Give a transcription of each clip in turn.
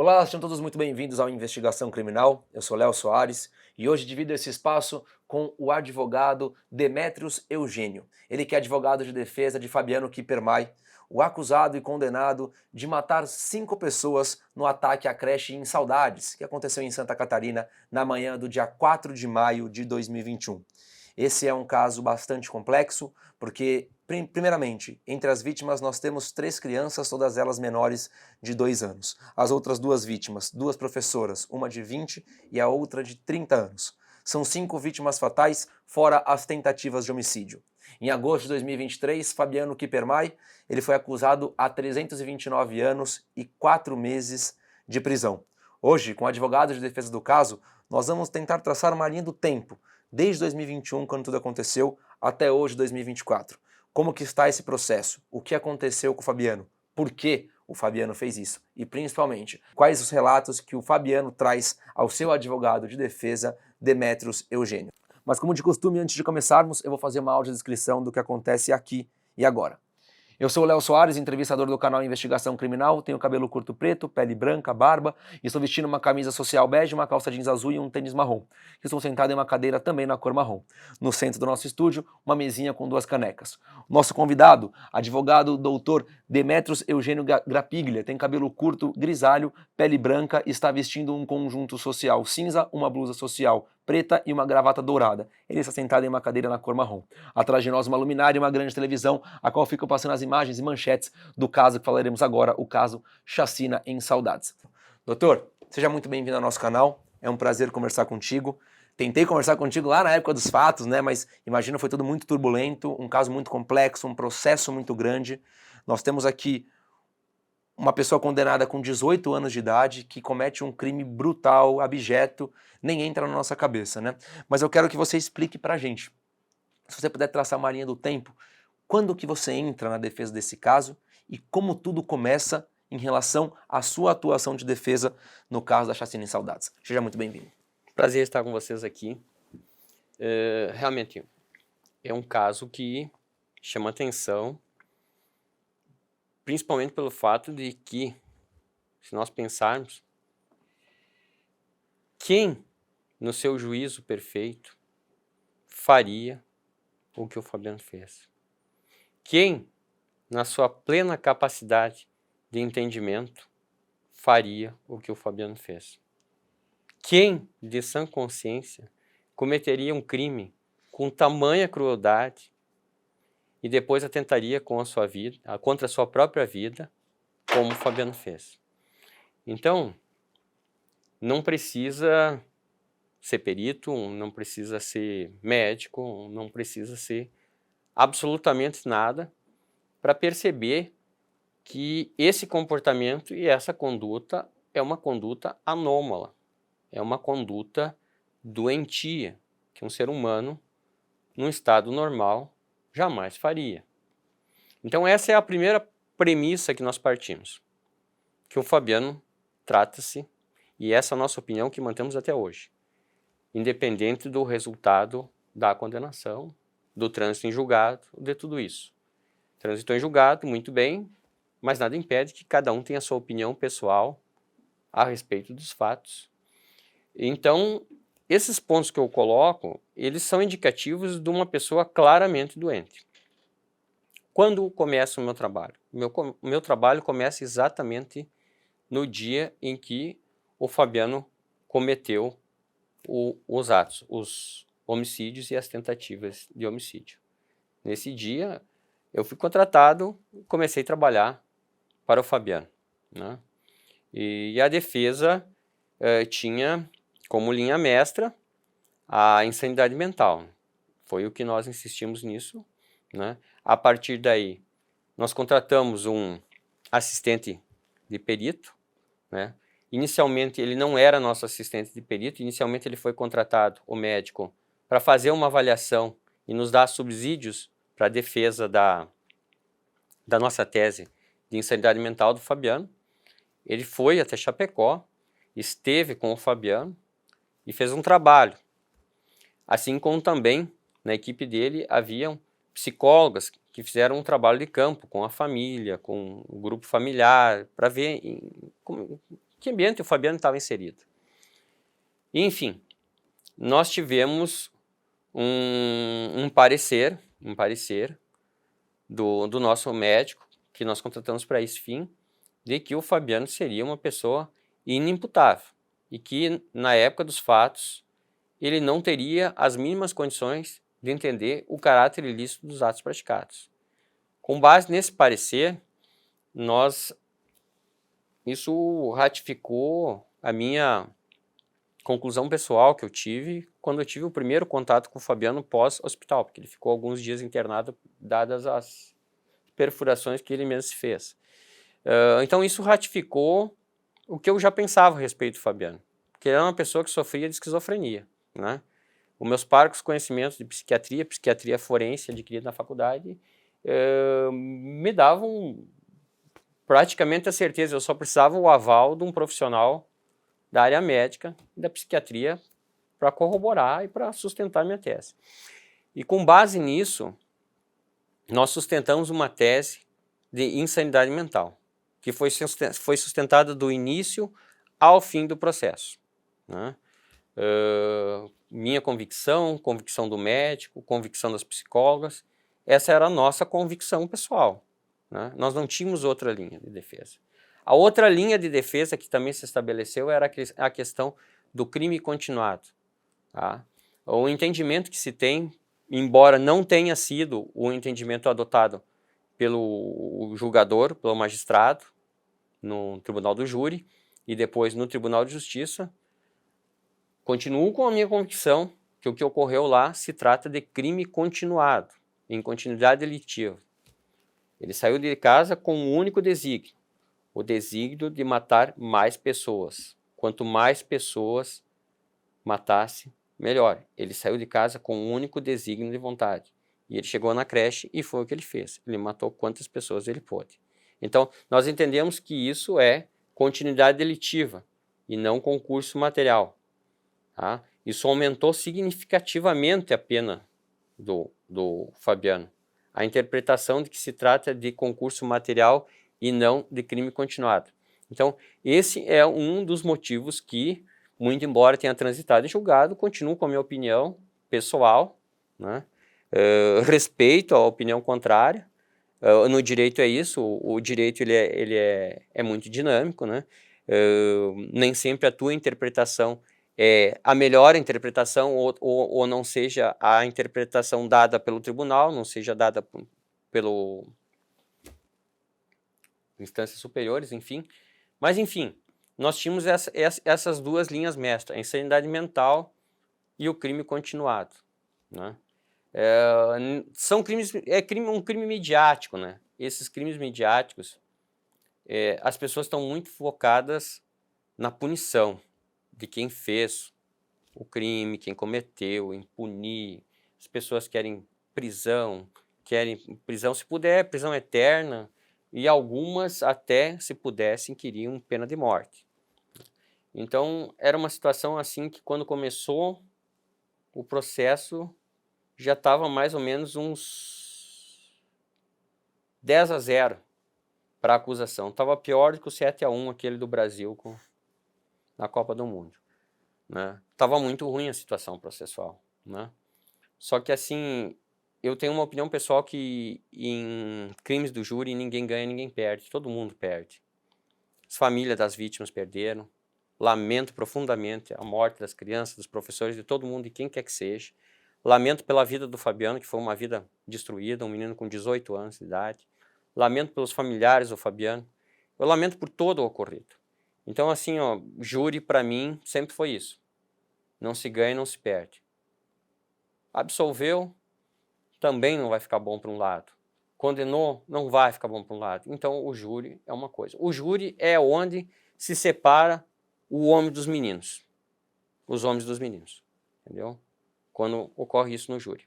Olá, sejam todos muito bem-vindos ao Investigação Criminal. Eu sou Léo Soares e hoje divido esse espaço com o advogado Demetrios Eugênio. Ele que é advogado de defesa de Fabiano Kippermayi, o acusado e condenado de matar 5 pessoas no ataque à creche em Saudades, que aconteceu em Santa Catarina na manhã do dia 4 de maio de 2021. Esse é um caso bastante complexo, porque, primeiramente, entre as vítimas nós temos 3 crianças, todas elas menores de 2 anos. As outras 2 vítimas, 2 professoras, uma de 20 e a outra de 30 anos. São 5 vítimas fatais, fora as tentativas de homicídio. Em agosto de 2023, Fabiano Kippermayi, ele foi acusado a 329 anos e 4 meses de prisão. Hoje, com advogados de defesa do caso, nós vamos tentar traçar uma linha do tempo, desde 2021, quando tudo aconteceu, até hoje, 2024. Como que está esse processo? O que aconteceu com o Fabiano? Por que o Fabiano fez isso? E, principalmente, quais os relatos que o Fabiano traz ao seu advogado de defesa, Demetrios Eugênio? Mas, como de costume, antes de começarmos, eu vou fazer uma audiodescrição do que acontece aqui e agora. Eu sou o Léo Soares, entrevistador do canal Investigação Criminal, tenho cabelo curto preto, pele branca, barba, e estou vestindo uma camisa social bege, uma calça jeans azul e um tênis marrom. Estou sentado em uma cadeira também na cor marrom. No centro do nosso estúdio, uma mesinha com 2 canecas. Nosso convidado, advogado doutor Demetrios Eugênio Grappiglia, tem cabelo curto, grisalho, pele branca, está vestindo um conjunto social cinza, uma blusa social preta e uma gravata dourada. Ele está sentado em uma cadeira na cor marrom. Atrás de nós uma luminária e uma grande televisão, a qual ficam passando as imagens e manchetes do caso que falaremos agora, o caso Chacina em Saudades. Doutor, seja muito bem-vindo ao nosso canal, é um prazer conversar contigo. Tentei conversar contigo lá na época dos fatos, né? Mas imagina, foi tudo muito turbulento, um caso muito complexo, um processo muito grande. Nós temos aqui uma pessoa condenada com 18 anos de idade que comete um crime brutal, abjeto, nem entra na nossa cabeça, né? Mas eu quero que você explique pra gente, se você puder traçar uma linha do tempo, quando que você entra na defesa desse caso e como tudo começa em relação à sua atuação de defesa no caso da Chacina em Saudades. Seja muito bem-vindo. Prazer estar com vocês aqui. Realmente, é um caso que chama atenção, principalmente pelo fato de que, se nós pensarmos, quem, no seu juízo perfeito, faria o que o Fabiano fez? Quem, na sua plena capacidade de entendimento, faria o que o Fabiano fez? Quem, de sã consciência, cometeria um crime com tamanha crueldade e depois atentaria com a sua vida, contra a sua própria vida, como o Fabiano fez? Então, não precisa ser perito, não precisa ser médico, não precisa ser absolutamente nada para perceber que esse comportamento e essa conduta é uma conduta anômala, é uma conduta doentia, que um ser humano, num estado normal, jamais faria. Então essa é a primeira premissa que nós partimos, que o Fabiano trata-se, e essa é a nossa opinião que mantemos até hoje, independente do resultado da condenação, do trânsito em julgado, de tudo isso. Transitou em julgado, muito bem, mas nada impede que cada um tenha a sua opinião pessoal a respeito dos fatos. Então, esses pontos que eu coloco, eles são indicativos de uma pessoa claramente doente. Quando começa o meu trabalho? O meu trabalho começa exatamente no dia em que o Fabiano cometeu os atos, os homicídios e as tentativas de homicídio. Nesse dia, eu fui contratado e comecei a trabalhar para o Fabiano, né? E a defesa tinha como linha mestra a insanidade mental. Foi o que nós insistimos nisso, né? A partir daí, nós contratamos um assistente de perito, né? Inicialmente, ele não era nosso assistente de perito, inicialmente ele foi contratado, o médico, para fazer uma avaliação e nos dar subsídios para a defesa da nossa tese de insanidade mental do Fabiano. Ele foi até Chapecó, esteve com o Fabiano e fez um trabalho. Assim como também na equipe dele haviam psicólogas que fizeram um trabalho de campo com a família, com o grupo familiar, para ver que ambiente o Fabiano estava inserido. Enfim, nós tivemos um parecer do nosso médico, que nós contratamos para esse fim, de que o Fabiano seria uma pessoa inimputável e que, na época dos fatos, ele não teria as mínimas condições de entender o caráter ilícito dos atos praticados. Com base nesse parecer, isso ratificou a minha conclusão pessoal que eu tive quando eu tive o primeiro contato com o Fabiano pós-hospital, porque ele ficou alguns dias internado, dadas as perfurações que ele mesmo se fez. Então isso ratificou o que eu já pensava a respeito do Fabiano, que ele era uma pessoa que sofria de esquizofrenia, né? Os meus parcos conhecimentos de psiquiatria forense adquiridos na faculdade, me davam praticamente a certeza, eu só precisava o aval de um profissional da área médica e da psiquiatria para corroborar e para sustentar minha tese. E com base nisso, nós sustentamos uma tese de insanidade mental, que foi sustentada do início ao fim do processo, né? Minha convicção do médico, convicção das psicólogas, essa era a nossa convicção pessoal, né? Nós não tínhamos outra linha de defesa. A outra linha de defesa que também se estabeleceu era a questão do crime continuado, tá? O entendimento que se tem, embora não tenha sido o entendimento adotado pelo julgador, pelo magistrado, no tribunal do júri e depois no Tribunal de Justiça, continuo com a minha convicção que o que ocorreu lá se trata de crime continuado, em continuidade delitiva. Ele saiu de casa com um único desígnio, o desígnio de matar mais pessoas. Quanto mais pessoas matasse, melhor. Ele saiu de casa com um único desígnio de vontade. E ele chegou na creche e foi o que ele fez. Ele matou quantas pessoas ele pôde. Então, nós entendemos que isso é continuidade delitiva e não concurso material, tá? Isso aumentou significativamente a pena do Fabiano. A interpretação de que se trata de concurso material e não de crime continuado. Então, esse é um dos motivos que, muito embora tenha transitado em julgado, continuo com a minha opinião pessoal, né? Respeito à opinião contrária. No direito é isso, o direito ele é muito dinâmico, né? Nem sempre a tua interpretação é a melhor interpretação ou não seja a interpretação dada pelo tribunal, não seja dada pelo instâncias superiores, enfim. Mas, enfim, nós tínhamos essas duas linhas mestras, a insanidade mental e o crime continuado, né? São crimes, um crime midiático, né? Esses crimes midiáticos, as pessoas estão muito focadas na punição de quem fez o crime, quem cometeu, em punir. As pessoas querem prisão, se puder, prisão eterna, e algumas até, se pudessem, queriam pena de morte. Então, era uma situação assim que quando começou o processo, já estava mais ou menos uns 10-0 para a acusação. Estava pior do que o 7-1, aquele do Brasil na Copa do Mundo, né? Estava muito ruim a situação processual, né? Só que assim, eu tenho uma opinião pessoal que em crimes do júri ninguém ganha, ninguém perde, todo mundo perde. As famílias das vítimas perderam, lamento profundamente a morte das crianças, dos professores, de todo mundo, de quem quer que seja. Lamento pela vida do Fabiano, que foi uma vida destruída, um menino com 18 anos de idade. Lamento pelos familiares do Fabiano. Eu lamento por todo o ocorrido. Então, assim, ó, júri para mim sempre foi isso. Não se ganha, não se perde. Absolveu, também não vai ficar bom para um lado. Condenou, não vai ficar bom para um lado. Então, o júri é uma coisa. O júri é onde se separa o homem dos meninos. Os homens dos meninos. Entendeu? Quando ocorre isso no júri.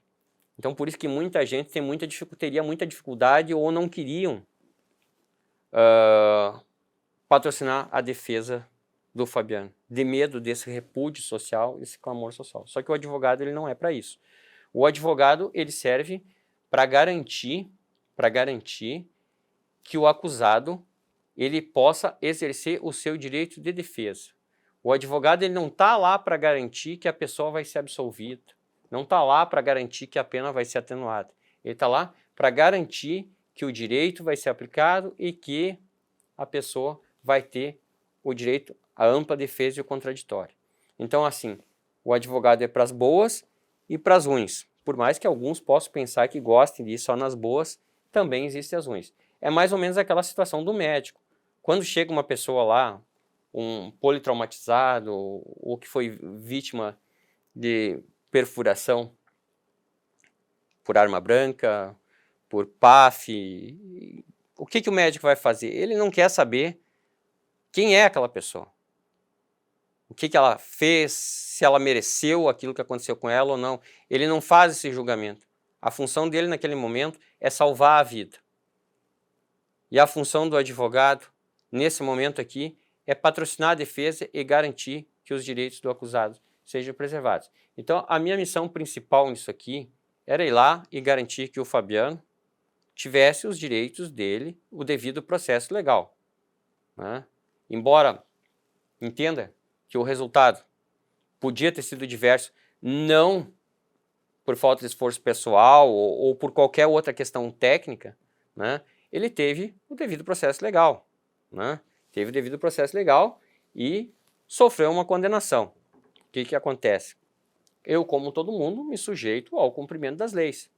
Então, por isso que muita gente teria muita dificuldade ou não queriam patrocinar a defesa do Fabiano, de medo desse repúdio social, esse clamor social. Só que o advogado ele não é para isso. O advogado ele serve para garantir que o acusado ele possa exercer o seu direito de defesa. O advogado ele não está lá para garantir que a pessoa vai ser absolvida, não está lá para garantir que a pena vai ser atenuada. Ele está lá para garantir que o direito vai ser aplicado e que a pessoa vai ter o direito à ampla defesa e o contraditório. Então, assim, o advogado é para as boas e para as ruins. Por mais que alguns possam pensar que gostem de ir só nas boas, também existem as ruins. É mais ou menos aquela situação do médico. Quando chega uma pessoa lá, um politraumatizado ou que foi vítima de perfuração por arma branca, por PAF, o que o médico vai fazer? Ele não quer saber quem é aquela pessoa, o que ela fez, se ela mereceu aquilo que aconteceu com ela ou não. Ele não faz esse julgamento. A função dele naquele momento é salvar a vida. E a função do advogado, nesse momento aqui, é patrocinar a defesa e garantir que os direitos do acusado sejam preservados. Então, a minha missão principal nisso aqui era ir lá e garantir que o Fabiano tivesse os direitos dele, o devido processo legal, né? Embora entenda que o resultado podia ter sido diverso, não por falta de esforço pessoal ou por qualquer outra questão técnica, né? Ele teve o devido processo legal, né? Teve o devido processo legal e sofreu uma condenação. O que acontece? Eu, como todo mundo, me sujeito ao cumprimento das leis.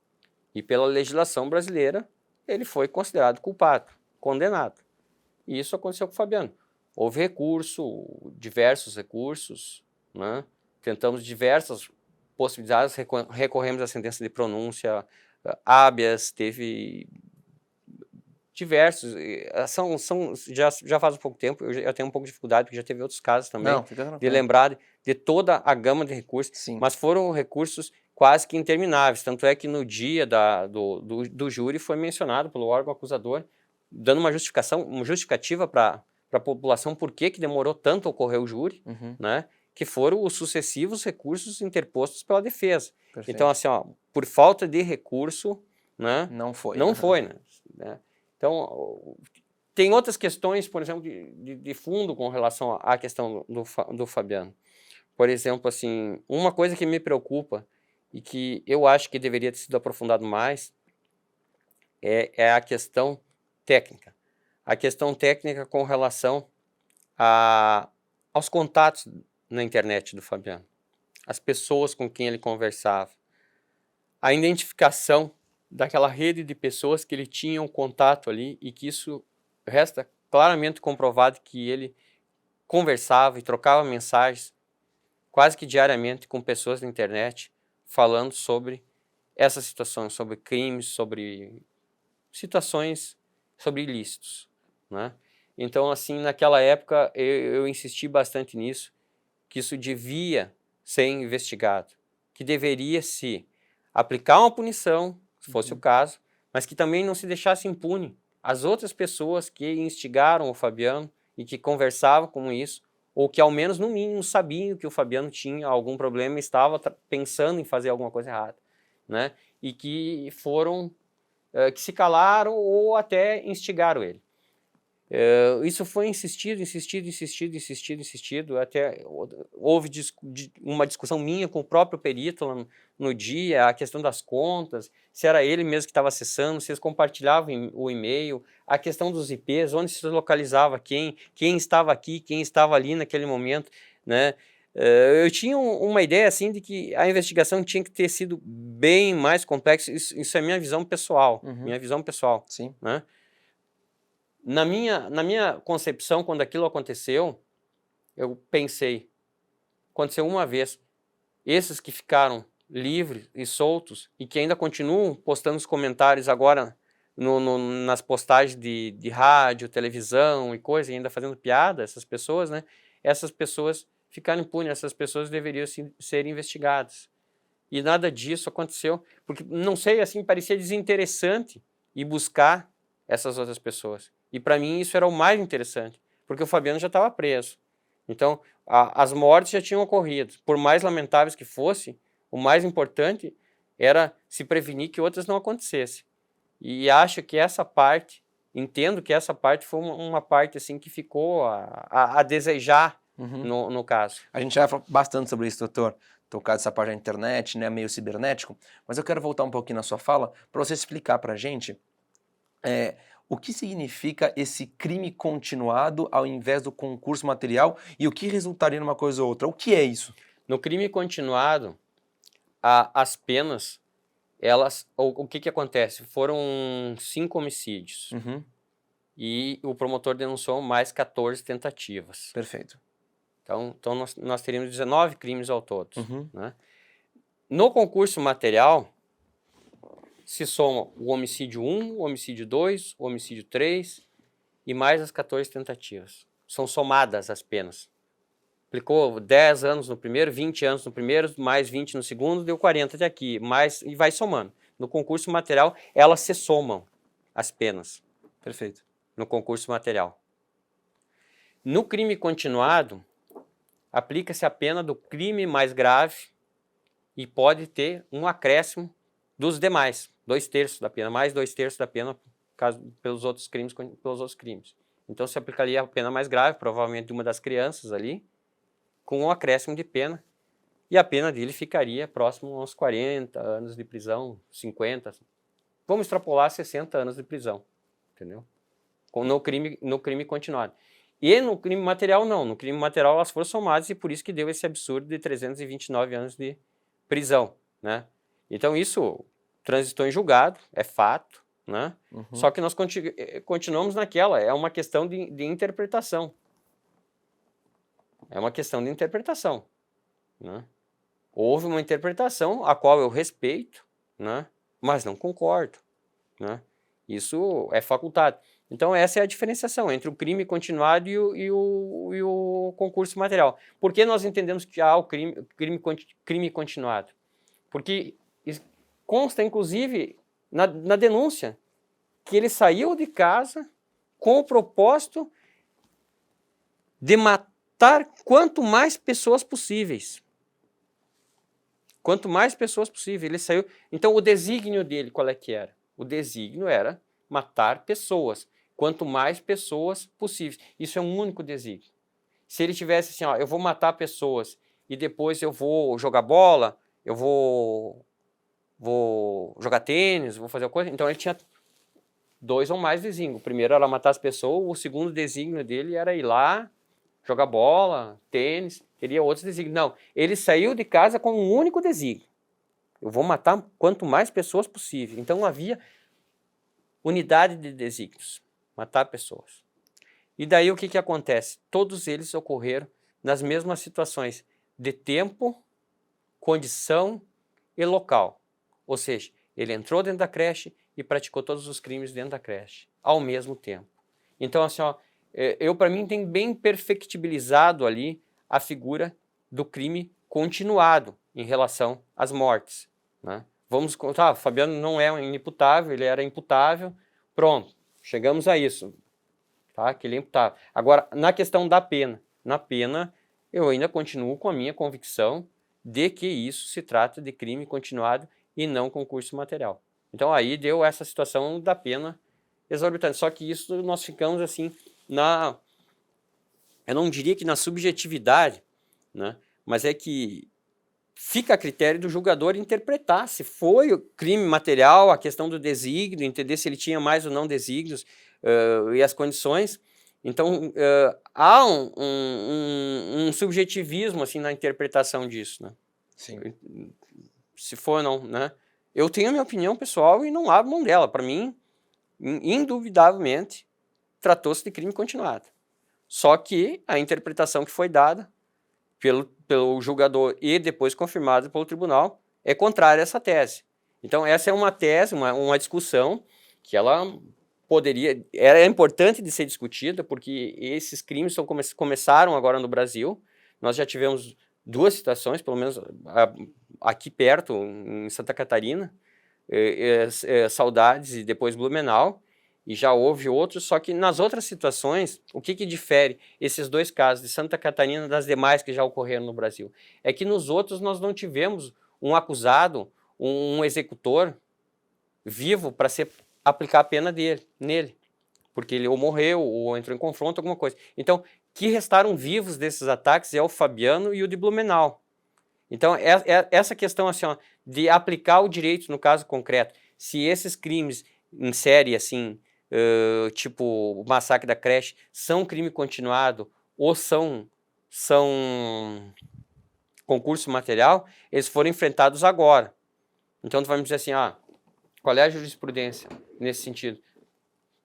E pela legislação brasileira, ele foi considerado culpado, condenado. E isso aconteceu com o Fabiano. Houve recurso, diversos recursos, né? Tentamos diversas possibilidades, recorremos à sentença de pronúncia, habeas, teve diversos, já faz um pouco tempo, eu tenho um pouco de dificuldade, porque já teve outros casos também, Não, fica de tranquilo. lembrar de toda a gama de recursos, Sim. mas foram recursos quase que intermináveis, tanto é que no dia do júri foi mencionado pelo órgão acusador, dando uma justificativa para a população por que demorou tanto a ocorrer o júri, né, que foram os sucessivos recursos interpostos pela defesa. Perfeito. Então, assim, ó, por falta de recurso, né, Não foi. não foi, né? Então, tem outras questões, por exemplo, de fundo com relação à questão do Fabiano. Por exemplo, assim, uma coisa que me preocupa e que eu acho que deveria ter sido aprofundado mais é a questão técnica. A questão técnica com relação aos contatos na internet do Fabiano, as pessoas com quem ele conversava, a identificação daquela rede de pessoas que ele tinha um contato ali e que isso resta claramente comprovado que ele conversava e trocava mensagens quase que diariamente com pessoas na internet falando sobre essas situações, sobre crimes, sobre situações, sobre ilícitos, né? Então, assim, naquela época eu insisti bastante nisso, que isso devia ser investigado, que deveria se aplicar uma punição, se fosse o caso, mas que também não se deixasse impune as outras pessoas que instigaram o Fabiano e que conversavam com isso, ou que ao menos no mínimo sabiam que o Fabiano tinha algum problema e estava pensando em fazer alguma coisa errada, né? E que foram, que se calaram ou até instigaram ele. Isso foi insistido, até houve uma discussão minha com o próprio perito lá no dia, a questão das contas, se era ele mesmo que estava acessando, se eles compartilhavam o e-mail, a questão dos IPs, onde se localizava quem estava aqui, quem estava ali naquele momento, né? Eu tinha uma ideia assim de que a investigação tinha que ter sido bem mais complexa, isso é minha visão pessoal, Sim. né? Na minha concepção, quando aquilo aconteceu, eu pensei, aconteceu uma vez, esses que ficaram livres e soltos e que ainda continuam postando os comentários agora nas postagens de rádio, televisão e coisa, e ainda fazendo piada, essas pessoas, né? Essas pessoas ficaram impunes, essas pessoas deveriam ser investigadas. E nada disso aconteceu, porque, não sei, assim, parecia desinteressante ir buscar essas outras pessoas. E para mim isso era o mais interessante, porque o Fabiano já estava preso. Então, as mortes já tinham ocorrido. Por mais lamentáveis que fossem, o mais importante era se prevenir que outras não acontecessem. E acho que essa parte entendo que essa parte foi uma parte assim que ficou a desejar no caso. A gente já falou bastante sobre isso, doutor, tocar essa parte da internet, né, meio cibernético, mas eu quero voltar um pouquinho na sua fala para você explicar para a gente o que significa esse crime continuado ao invés do concurso material e o que resultaria numa coisa ou outra. O que é isso? No crime continuado, as penas, o que acontece? Foram 5 homicídios e o promotor denunciou mais 14 tentativas. Perfeito. Então nós teríamos 19 crimes ao todo. Né? No concurso material, se soma o homicídio 1, o homicídio 2, o homicídio 3 e mais as 14 tentativas. São somadas as penas. Aplicou 10 anos no primeiro, 20 anos no primeiro, mais 20 no segundo, deu 40 até aqui, e vai somando. No concurso material, elas se somam, as penas. Perfeito. No concurso material. No crime continuado, aplica-se a pena do crime mais grave e pode ter um acréscimo dos demais, 2/3 da pena, mais 2/3 da pena pelos outros crimes. Então se aplicaria a pena mais grave, provavelmente de uma das crianças ali, com um acréscimo de pena, e a pena dele ficaria próximo a uns 40 anos de prisão, 50, vamos extrapolar 60 anos de prisão, entendeu? No crime continuado. E no crime material não, no crime material elas foram somadas e por isso que deu esse absurdo de 329 anos de prisão, né? Então isso transitou em julgado, é fato, né? Só que nós continuamos naquela, é uma questão de interpretação. É uma questão de interpretação, né? Houve uma interpretação a qual eu respeito, né? Mas não concordo, né? Isso é facultado. Então essa é a diferenciação entre o crime continuado e o concurso material. Por que nós entendemos que há o crime continuado? Porque consta, inclusive, na denúncia, que ele saiu de casa com o propósito de matar quanto mais pessoas possíveis. Quanto mais pessoas possível. Ele saiu. Então, o desígnio dele, qual é que era? O desígnio era matar pessoas. Quanto mais pessoas possíveis. Isso é um único desígnio. Se ele tivesse assim, ó, eu vou matar pessoas e depois eu vou jogar bola, eu vou jogar tênis, vou fazer coisa. Então, ele tinha 2 ou mais desígnios. O primeiro era matar as pessoas, o segundo desígnio dele era ir lá, jogar bola, tênis, teria outros desígnios. Não, ele saiu de casa com um único desígnio. Eu vou matar quanto mais pessoas possível. Então havia unidade de desígnios, matar pessoas. E daí o que acontece? Todos eles ocorreram nas mesmas situações de tempo, condição e local. Ou seja, ele entrou dentro da creche e praticou todos os crimes dentro da creche, ao mesmo tempo. Então, assim, ó, para mim, tem bem perfectibilizado ali a figura do crime continuado em relação às mortes, né? Vamos contar, Fabiano não é um inimputável, ele era imputável, pronto, chegamos a isso, tá? Que ele é imputável. Agora, na questão da pena, na pena, eu ainda continuo com a minha convicção de que isso se trata de crime continuado e não concurso material. Então, aí deu essa situação da pena exorbitante, só que isso nós ficamos assim, eu não diria que na subjetividade, né? Mas é que fica a critério do julgador interpretar se foi o crime material, a questão do desígnio, entender se ele tinha mais ou não desígnios e as condições. Então, há um subjetivismo assim, na interpretação disso, né? Sim. Se for ou não, né? Eu tenho a minha opinião pessoal e não abro mão dela. Para mim, indubitavelmente, tratou-se de crime continuado. Só que a interpretação que foi dada pelo julgador e depois confirmada pelo tribunal é contrária a essa tese. Então essa é uma tese, uma discussão que ela era importante de ser discutida, porque esses crimes começaram agora no Brasil. Nós já tivemos 2 situações, pelo menos aqui perto, em Santa Catarina, Saudades e depois Blumenau, e já houve outros, só que nas outras situações, o que difere esses 2 casos de Santa Catarina das demais que já ocorreram no Brasil? É que nos outros nós não tivemos um acusado, um executor vivo para aplicar a pena nele. porque ele ou morreu ou entrou em confronto, alguma coisa. Então, que restaram vivos desses ataques é o Fabiano e o de Blumenau. Então, essa questão assim, ó, de aplicar o direito no caso concreto, se esses crimes em série, assim, tipo o massacre da creche, são crime continuado ou são concurso material, eles foram enfrentados agora. Então, tu vai me dizer assim, qual é a jurisprudência nesse sentido?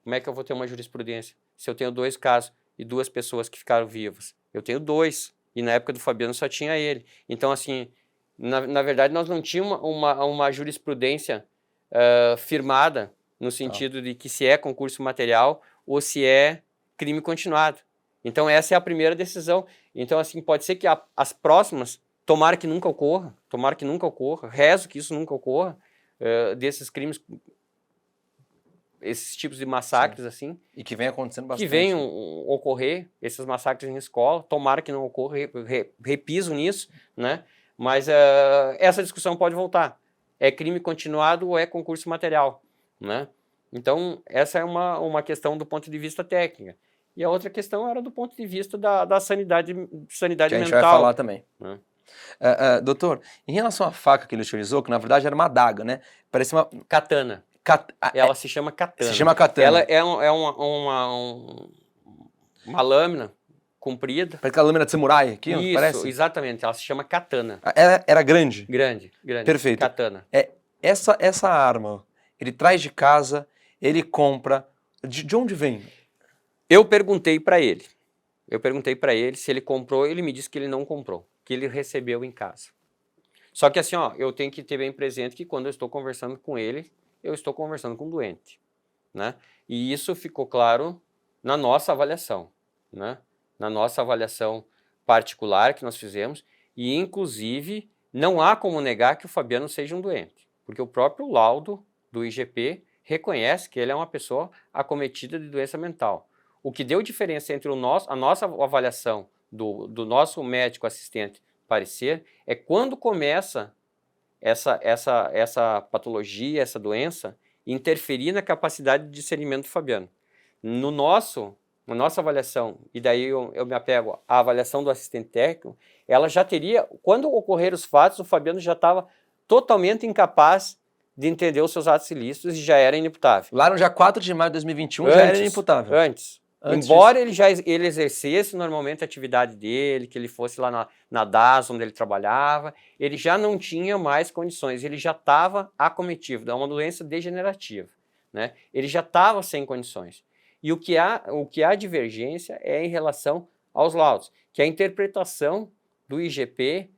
Como é que eu vou ter uma jurisprudência se eu tenho 2 casos e 2 pessoas que ficaram vivas? Eu tenho 2, e na época do Fabiano só tinha ele. Então, assim, na verdade, nós não tínhamos uma jurisprudência firmada no sentido de que se é concurso material ou se é crime continuado. Então, essa é a primeira decisão. Então, assim, pode ser que as próximas, tomara que nunca ocorra, rezo que isso nunca ocorra, desses crimes, esses tipos de massacres, Sim. Assim. E que vem acontecendo bastante. Que venham ocorrer, esses massacres em escola, tomara que não ocorra, repiso nisso, né? Mas essa discussão pode voltar. É crime continuado ou é concurso material, né? Então, essa é uma questão do ponto de vista técnico. E a outra questão era do ponto de vista da sanidade Que a mental. gente vai falar também. Né? Doutor, em relação à faca que ele utilizou, que na verdade era uma adaga, né? Parecia uma... Katana. Ela se chama katana. Se chama katana. Ela é uma lâmina comprida. Parece aquela lâmina de samurai aqui, Isso, parece? Exatamente. Ela se chama katana. Ela era grande? Grande. Perfeito. Katana. Essa arma, ele traz de casa, ele compra. De onde vem? Eu perguntei para ele se ele comprou, ele me disse que ele não comprou, que ele recebeu em casa. Só que assim, eu tenho que ter bem presente que quando eu estou conversando com ele, eu estou conversando com um doente, né? E isso ficou claro na nossa avaliação, né? Na nossa avaliação particular que nós fizemos, e inclusive não há como negar que o Fabiano seja um doente, porque o próprio laudo do IGP reconhece que ele é uma pessoa acometida de doença mental. O que deu diferença entre a nossa avaliação do nosso médico assistente parecer é quando começa essa patologia, essa doença, interferir na capacidade de discernimento do Fabiano. Na nossa avaliação, e daí eu me apego à avaliação do assistente técnico, ela já teria, quando ocorreram os fatos, o Fabiano já estava totalmente incapaz de entender os seus atos ilícitos e já era inimputável. Lá no dia 4 de maio de 2021 já era inimputável. Antes Embora ele exercesse normalmente a atividade dele, que ele fosse lá na DAS, onde ele trabalhava, ele já não tinha mais condições, ele já estava acometido, é uma doença degenerativa, né? Ele já estava sem condições. E o que há divergência é em relação aos laudos, que a interpretação do IGP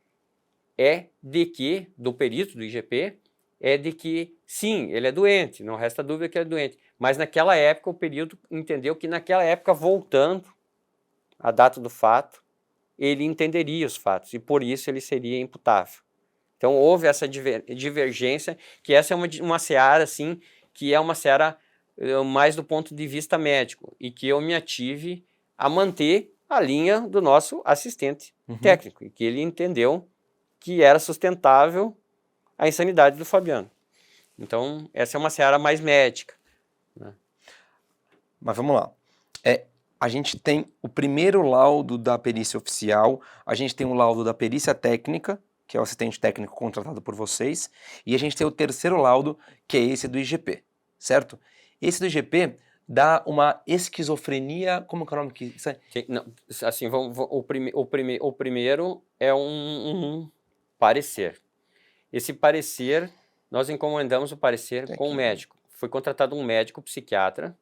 do perito do IGP, é de que, sim, ele é doente, não resta dúvida que ele é doente. Mas naquela época o perito entendeu que naquela época, voltando à data do fato, ele entenderia os fatos e por isso ele seria imputável. Então houve essa divergência, que essa é uma seara, assim, que é uma seara mais do ponto de vista médico e que eu me ative a manter a linha do nosso assistente técnico e que ele entendeu que era sustentável a insanidade do Fabiano. Então, essa é uma seara mais médica. Né? Mas vamos lá. A gente tem o primeiro laudo da perícia oficial, a gente tem o laudo da perícia técnica, que é o assistente técnico contratado por vocês, e a gente tem o terceiro laudo, que é esse do IGP, certo? Esse do IGP dá uma esquizofrenia, como que é o nome que... Não, assim, o primeiro é um parecer. Esse parecer, nós encomendamos o parecer com o médico. Foi contratado um médico psiquiatra,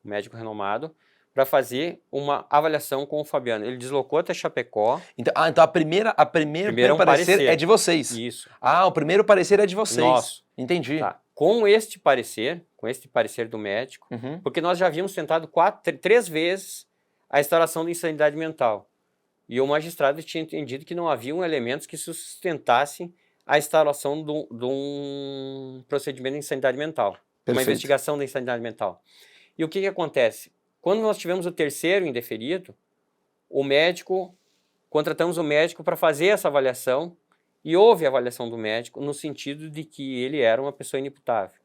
um médico renomado, para fazer uma avaliação com o Fabiano. Ele deslocou até Chapecó. Então a primeiro parecer é de vocês. Isso. O primeiro parecer é de vocês. Nosso. Entendi. Tá. Com este parecer do médico, porque nós já havíamos tentado 3 vezes a instauração de insanidade mental. E o magistrado tinha entendido que não haviam elementos que sustentassem a instauração de um procedimento de insanidade mental. Perfeito. Uma investigação da insanidade mental. E o que acontece? Quando nós tivemos o terceiro indeferido, contratamos o médico para fazer essa avaliação e houve a avaliação do médico no sentido de que ele era uma pessoa inimputável.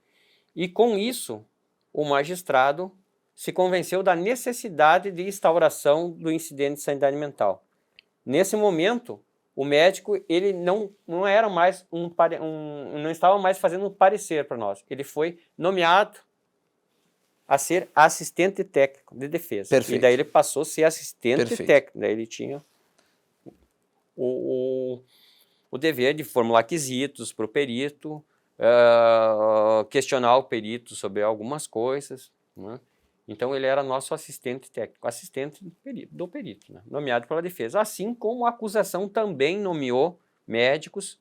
E com isso, o magistrado se convenceu da necessidade de instauração do incidente de sanidade mental. Nesse momento, o médico ele não era mais não estava mais fazendo um parecer para nós. Ele foi nomeado a ser assistente técnico de defesa. Perfeito. E daí ele passou a ser assistente Perfeito. técnico. Daí ele tinha o dever de formular quesitos para o perito, questionar o perito sobre algumas coisas, né? Então ele era nosso assistente técnico, assistente do perito, né? Nomeado pela defesa. Assim como a acusação também nomeou médicos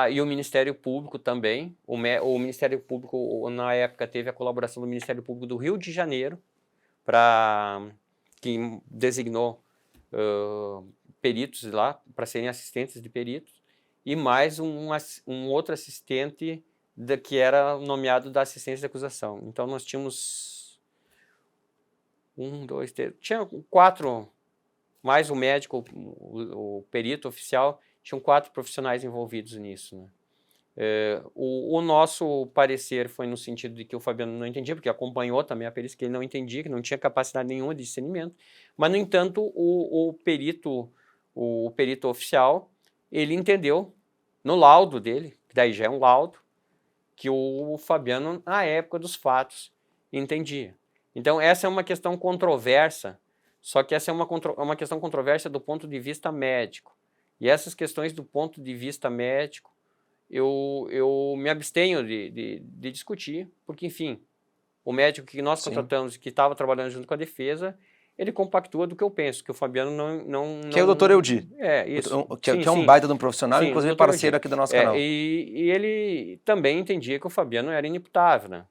e o Ministério Público também. O Ministério Público, na época, teve a colaboração do Ministério Público do Rio de Janeiro, que designou peritos lá para serem assistentes de peritos, e mais um outro assistente que era nomeado da assistência de acusação. Então nós tínhamos 1, 2, 3, tinha 4, mais o médico, o perito oficial, tinham 4 profissionais envolvidos nisso, né? O nosso parecer foi no sentido de que o Fabiano não entendia, porque acompanhou também a perícia, que ele não entendia, que não tinha capacidade nenhuma de discernimento, mas, no entanto, o perito oficial, ele entendeu, no laudo dele, que daí já é um laudo, que o Fabiano, na época dos fatos, entendia. Então, essa é uma questão controversa, só que essa é uma questão controversa do ponto de vista médico. E essas questões do ponto de vista médico, eu me abstenho de discutir, porque, enfim, o médico que nós contratamos, que estava trabalhando junto com a defesa, ele compactua do que eu penso, que o Fabiano não... Que é o Dr. Eudi. Isso. Que é um baita de um profissional, Sim, inclusive Dr. parceiro Eudi. aqui do nosso canal. E ele também entendia que o Fabiano era inimputável, né?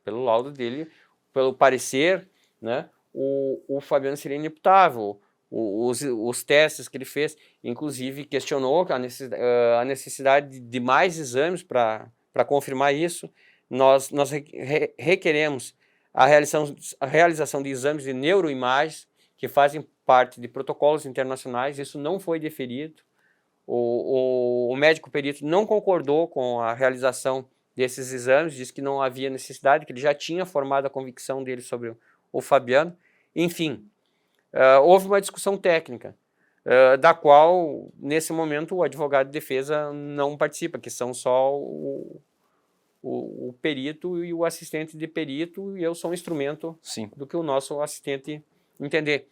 Pelo laudo dele, pelo parecer, né? O Fabiano seria inimputável. Os testes que ele fez, inclusive questionou a necessidade de mais exames para confirmar isso. Nós requeremos a realização de exames de neuroimagens que fazem parte de protocolos internacionais. Isso não foi deferido. O médico perito não concordou com a realização desses exames, disse que não havia necessidade, que ele já tinha formado a convicção dele sobre o Fabiano. Enfim, houve uma discussão técnica, da qual, nesse momento, o advogado de defesa não participa, que são só o perito e o assistente de perito, e eu sou um instrumento Sim. do que o nosso assistente entender.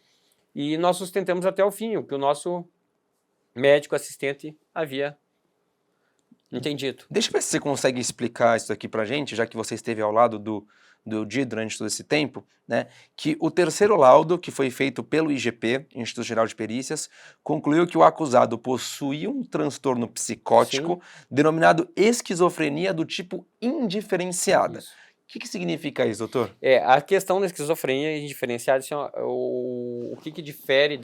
E nós sustentamos até o fim o que o nosso médico assistente havia entendido. Deixa eu ver se você consegue explicar isso aqui pra gente, já que você esteve ao lado do Eudi durante todo esse tempo, né, que o terceiro laudo, que foi feito pelo IGP, Instituto Geral de Perícias, concluiu que o acusado possuía um transtorno psicótico denominado esquizofrenia do tipo indiferenciada. Isso. O que significa isso, doutor? A questão da esquizofrenia indiferenciada, assim, o que difere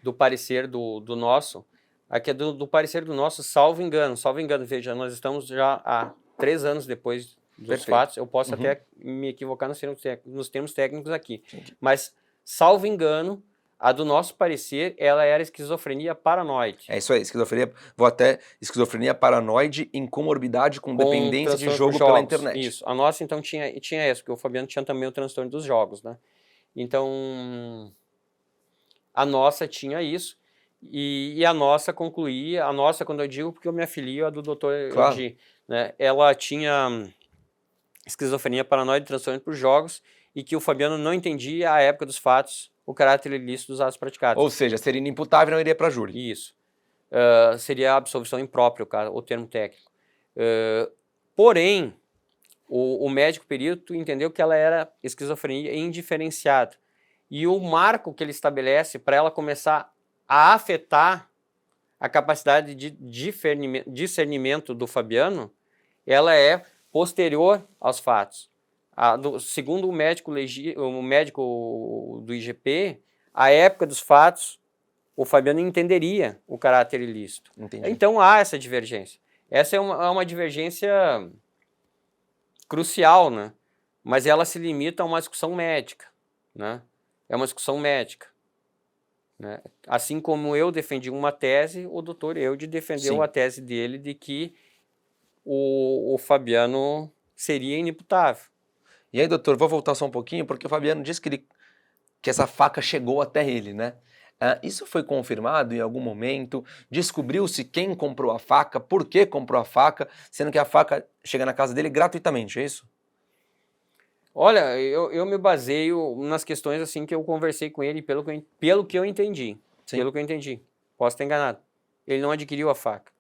do parecer do nosso, aqui é do parecer do nosso, salvo engano, veja, nós estamos já há 3 anos depois dos fatos, eu posso até me equivocar nos termos técnicos aqui, mas, salvo engano, a do nosso parecer, ela era esquizofrenia paranoide. É isso aí, esquizofrenia paranoide em comorbidade com dependência de jogo pela internet. Isso, a nossa então tinha isso, porque o Fabiano tinha também o transtorno dos jogos, né? Então, a nossa tinha isso, e a nossa concluía, quando eu digo, porque eu me afilio a do Dr. Eudi, né? Ela tinha esquizofrenia paranoide, transtorno por jogos, e que o Fabiano não entendia, à época dos fatos, o caráter ilícito dos atos praticados. Ou seja, seria inimputável e não iria para júri. Isso. Seria absolvição imprópria, o termo técnico. Porém, o médico perito entendeu que ela era esquizofrenia indiferenciada. E o marco que ele estabelece para ela começar a afetar a capacidade de discernimento do Fabiano, ela é posterior aos fatos. Segundo o médico do IGP, à época dos fatos, o Fabiano entenderia o caráter ilícito. Entendi. Então há essa divergência. Essa é uma divergência crucial, né? Mas ela se limita a uma discussão médica, né? É uma discussão médica, né? Assim como eu defendi uma tese, o doutor Eudi defendeu a tese dele de que o Fabiano seria inimputável. E aí, doutor, vou voltar só um pouquinho, porque o Fabiano disse que essa faca chegou até ele, né? Isso foi confirmado em algum momento? Descobriu-se quem comprou a faca, por que comprou a faca, sendo que a faca chega na casa dele gratuitamente, é isso? Olha, eu me baseio nas questões assim que eu conversei com ele, pelo que eu entendi. Sim. Pelo que eu entendi. Posso estar enganado. Ele não adquiriu a faca.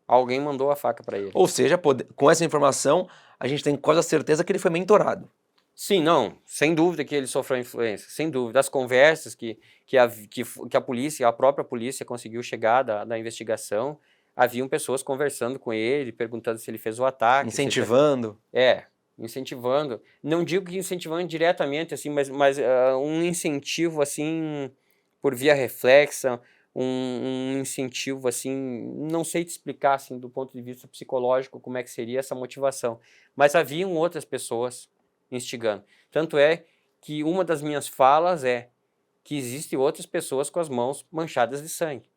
Alguém mandou a faca para ele. Ou seja, com essa informação, a gente tem quase a certeza que ele foi mentorado. Sim, não, sem dúvida que ele sofreu influência, sem dúvida. As conversas que a polícia, a própria polícia conseguiu chegar da investigação, haviam pessoas conversando com ele, perguntando se ele fez o ataque. Incentivando. Incentivando. Não digo que incentivando diretamente, assim, mas um incentivo, assim, por via reflexa, um incentivo, assim, não sei te explicar, assim, do ponto de vista psicológico, como é que seria essa motivação. Mas haviam outras pessoas instigando. Tanto é que uma das minhas falas é que existem outras pessoas com as mãos manchadas de sangue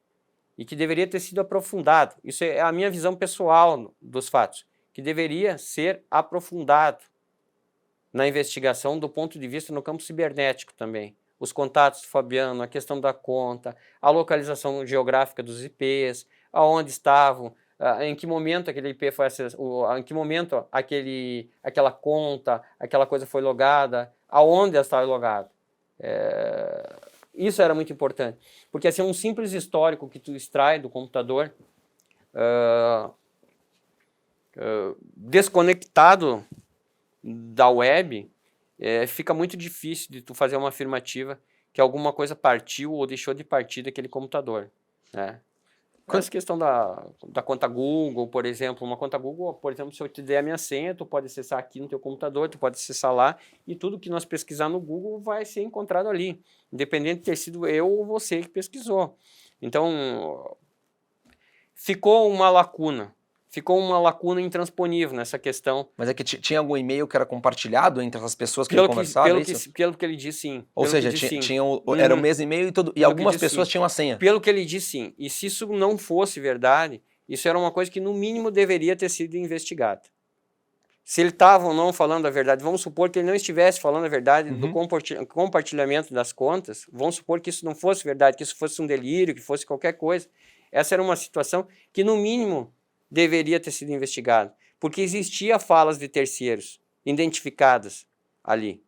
e que deveria ter sido aprofundado. Isso é a minha visão pessoal dos fatos, que deveria ser aprofundado na investigação do ponto de vista no campo cibernético também. Os contatos do Fabiano, a questão da conta, a localização geográfica dos IPs, aonde estavam, em que momento aquele IP foi acessado, em que momento aquela conta, aquela coisa foi logada, aonde ela estava logada. Isso era muito importante, porque assim, um simples histórico que tu extrai do computador, desconectado da web, fica muito difícil de tu fazer uma afirmativa que alguma coisa partiu ou deixou de partir daquele computador, né? Com essa questão da conta Google, por exemplo, uma conta Google, por exemplo, se eu te der a minha senha, tu pode acessar aqui no teu computador, tu pode acessar lá, e tudo que nós pesquisar no Google vai ser encontrado ali, independente de ter sido eu ou você que pesquisou. Então, ficou uma lacuna intransponível nessa questão. Mas é que tinha algum e-mail que era compartilhado entre as pessoas que ele conversava, pelo que ele disse, sim. Ou seja, era o mesmo e-mail e algumas pessoas tinham a senha. Pelo que ele disse, sim. E se isso não fosse verdade, isso era uma coisa que no mínimo deveria ter sido investigada. Se ele estava ou não falando a verdade, vamos supor que ele não estivesse falando a verdade do compartilhamento das contas, vamos supor que isso não fosse verdade, que isso fosse um delírio, que fosse qualquer coisa. Essa era uma situação que no mínimo deveria ter sido investigado, porque existia falas de terceiros identificadas ali.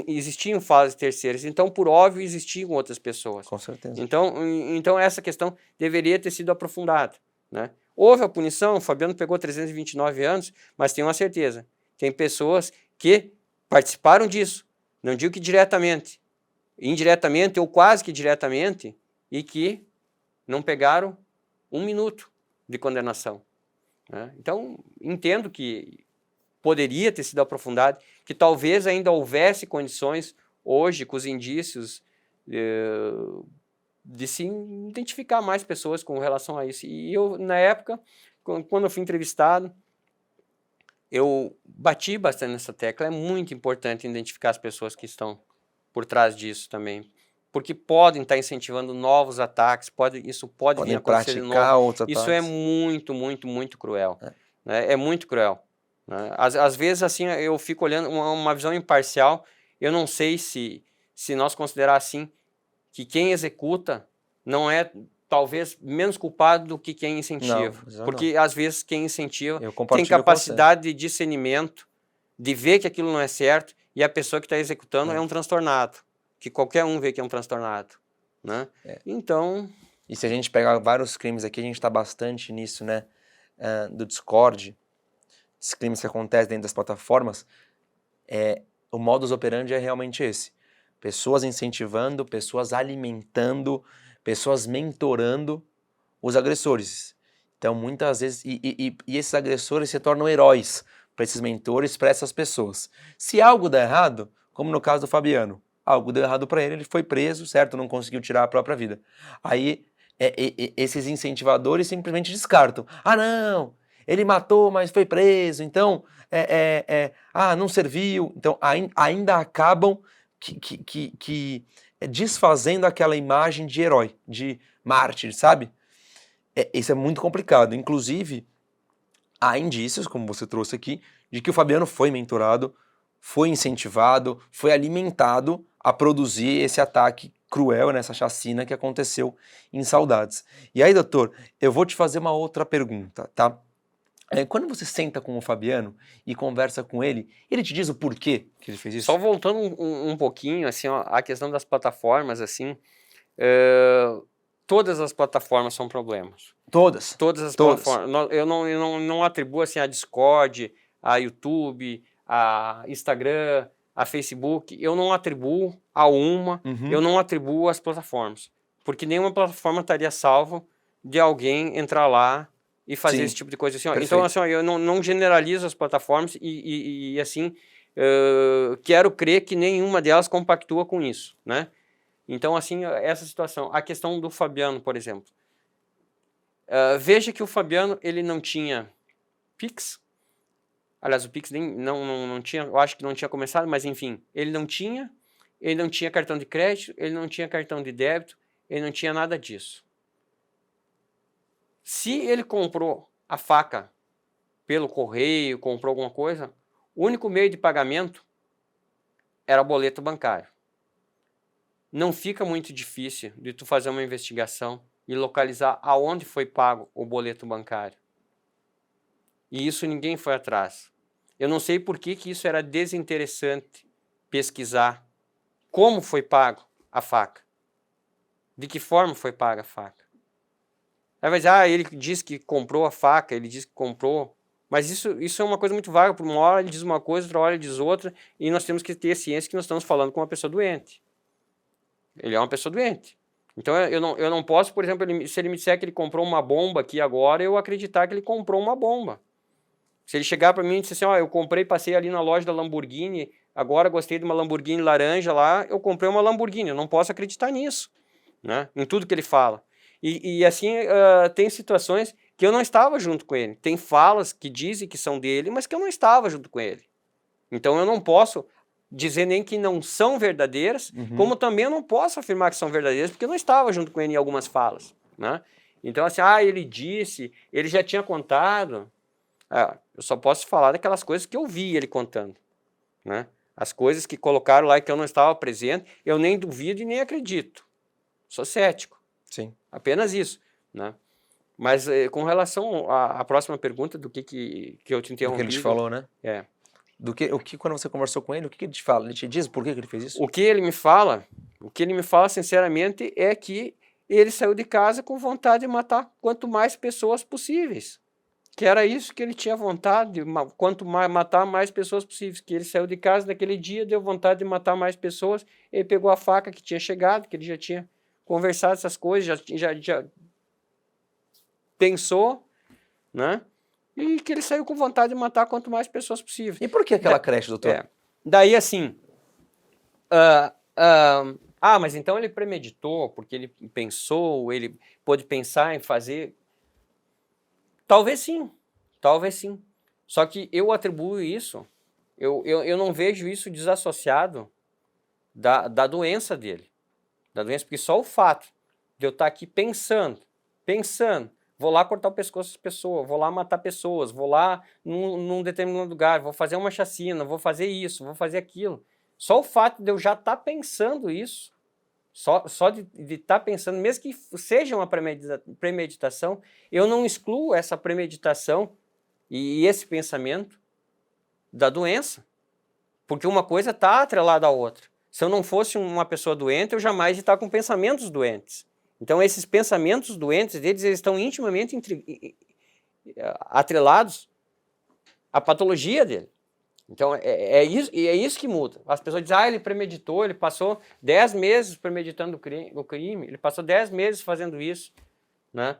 Existiam falas de terceiros, então, por óbvio, existiam outras pessoas. Com certeza. Então essa questão deveria ter sido aprofundada, né? Houve a punição, o Fabiano pegou 329 anos, mas tenho uma certeza, tem pessoas que participaram disso, não digo que diretamente, indiretamente ou quase que diretamente, e que não pegaram 1 minuto de condenação. Então, entendo que poderia ter sido aprofundado, que talvez ainda houvesse condições hoje, com os indícios, de se identificar mais pessoas com relação a isso. E eu, na época, quando eu fui entrevistado, eu bati bastante nessa tecla. É muito importante identificar as pessoas que estão por trás disso também, porque podem estar incentivando novos ataques, isso pode vir a acontecer de novo. Isso é muito, muito, muito cruel. É muito cruel. Né? Às vezes, assim, eu fico olhando uma visão imparcial. Eu não sei se nós considerar assim que quem executa não é talvez menos culpado do que quem incentiva. Não, porque às vezes quem incentiva tem capacidade de discernimento, de ver que aquilo não é certo, e a pessoa que está executando é um transtornado, que qualquer um vê que é um transtornado. Né? Então... E se a gente pegar vários crimes aqui, a gente está bastante nisso, né? Do Discord, esses crimes que acontecem dentro das plataformas, o modus operandi é realmente esse. Pessoas incentivando, pessoas alimentando, pessoas mentorando os agressores. Então, muitas vezes, e esses agressores se tornam heróis para esses mentores, para essas pessoas. Se algo der errado, como no caso do Fabiano, algo deu errado para ele foi preso, certo? Não conseguiu tirar a própria vida. Aí, esses incentivadores simplesmente descartam. Ah, não, ele matou, mas foi preso, então, não serviu. Então, ainda acabam desfazendo aquela imagem de herói, de mártir, sabe? Isso é muito complicado. Inclusive, há indícios, como você trouxe aqui, de que o Fabiano foi mentorado, foi incentivado, foi alimentado a produzir esse ataque cruel, nessa chacina que aconteceu em Saudades. E aí, doutor, eu vou te fazer uma outra pergunta, tá? Quando você senta com o Fabiano e conversa com ele te diz o porquê que ele fez isso? Só voltando um pouquinho, assim, ó, a questão das plataformas, assim, todas as plataformas são problemas. Todas? Todas as Todas. plataformas. Eu não atribuo assim a Discord, a YouTube, a Instagram, a Facebook. Eu não atribuo a uma, eu não atribuo às plataformas. Porque nenhuma plataforma estaria salvo de alguém entrar lá e fazer Sim, esse tipo de coisa. Assim, ó. perfeito. Então, assim, ó, eu não generalizo as plataformas e assim, quero crer que nenhuma delas compactua com isso, né? Então, assim, essa situação. A questão do Fabiano, por exemplo. Veja que o Fabiano, ele não tinha Pix. Aliás, o Pix nem, não tinha, eu acho que não tinha começado, mas enfim, ele não tinha cartão de crédito, ele não tinha cartão de débito, ele não tinha nada disso. Se ele comprou a faca pelo correio, comprou alguma coisa, o único meio de pagamento era boleto bancário. Não fica muito difícil de tu fazer uma investigação e localizar aonde foi pago o boleto bancário. E isso ninguém foi atrás. Eu não sei por que isso era desinteressante pesquisar como foi pago a faca. De que forma foi paga a faca. Aí vai dizer, ele disse que comprou a faca, ele disse que comprou. Mas isso é uma coisa muito vaga. Por uma hora ele diz uma coisa, outra hora ele diz outra. E nós temos que ter ciência que nós estamos falando com uma pessoa doente. Ele é uma pessoa doente. Então eu não posso, por exemplo, se ele me disser que ele comprou uma bomba aqui agora, eu acreditar que ele comprou uma bomba. Se ele chegar para mim e disser assim, eu comprei, passei ali na loja da Lamborghini, agora gostei de uma Lamborghini laranja lá, eu comprei uma Lamborghini, eu não posso acreditar nisso, né? Em tudo que ele fala. E assim, tem situações que eu não estava junto com ele. Tem falas que dizem que são dele, mas que eu não estava junto com ele. Então eu não posso dizer nem que não são verdadeiras, como também eu não posso afirmar que são verdadeiras, porque eu não estava junto com ele em algumas falas, né? Então assim, ele disse, ele já tinha contado. Eu só posso falar daquelas coisas que eu vi ele contando, né? As coisas que colocaram lá e que eu não estava presente, eu nem duvido e nem acredito. Sou cético. Sim. Apenas isso, né? Mas com relação à próxima pergunta, do que eu te interrompi... Do que ele te falou, né? O que quando você conversou com ele, o que ele te fala? Ele te diz por que ele fez isso? O que ele me fala sinceramente é que ele saiu de casa com vontade de matar quanto mais pessoas possíveis. Que era isso que ele tinha vontade, de matar mais pessoas possíveis. Que ele saiu de casa naquele dia, deu vontade de matar mais pessoas, ele pegou a faca que tinha chegado, que ele já tinha conversado essas coisas, já pensou, né? E que ele saiu com vontade de matar quanto mais pessoas possível. E por que aquela creche, doutor? Daí assim, mas então ele premeditou, porque ele pensou, ele pôde pensar em fazer... Talvez sim. Só que eu atribuo isso, eu não vejo isso desassociado da doença dele. Da doença, porque só o fato de eu estar aqui pensando, vou lá cortar o pescoço das pessoas, vou lá matar pessoas, vou lá num determinado lugar, vou fazer uma chacina, vou fazer isso, vou fazer aquilo. Só o fato de eu já estar pensando isso, só de estar pensando, mesmo que seja uma premeditação, eu não excluo essa premeditação e esse pensamento da doença, porque uma coisa está atrelada à outra. Se eu não fosse uma pessoa doente, eu jamais ia estar com pensamentos doentes. Então, esses pensamentos doentes eles estão intimamente atrelados à patologia dele. Então, é isso que muda. As pessoas dizem, ele premeditou, ele passou 10 meses premeditando o crime, ele passou 10 meses fazendo isso, né?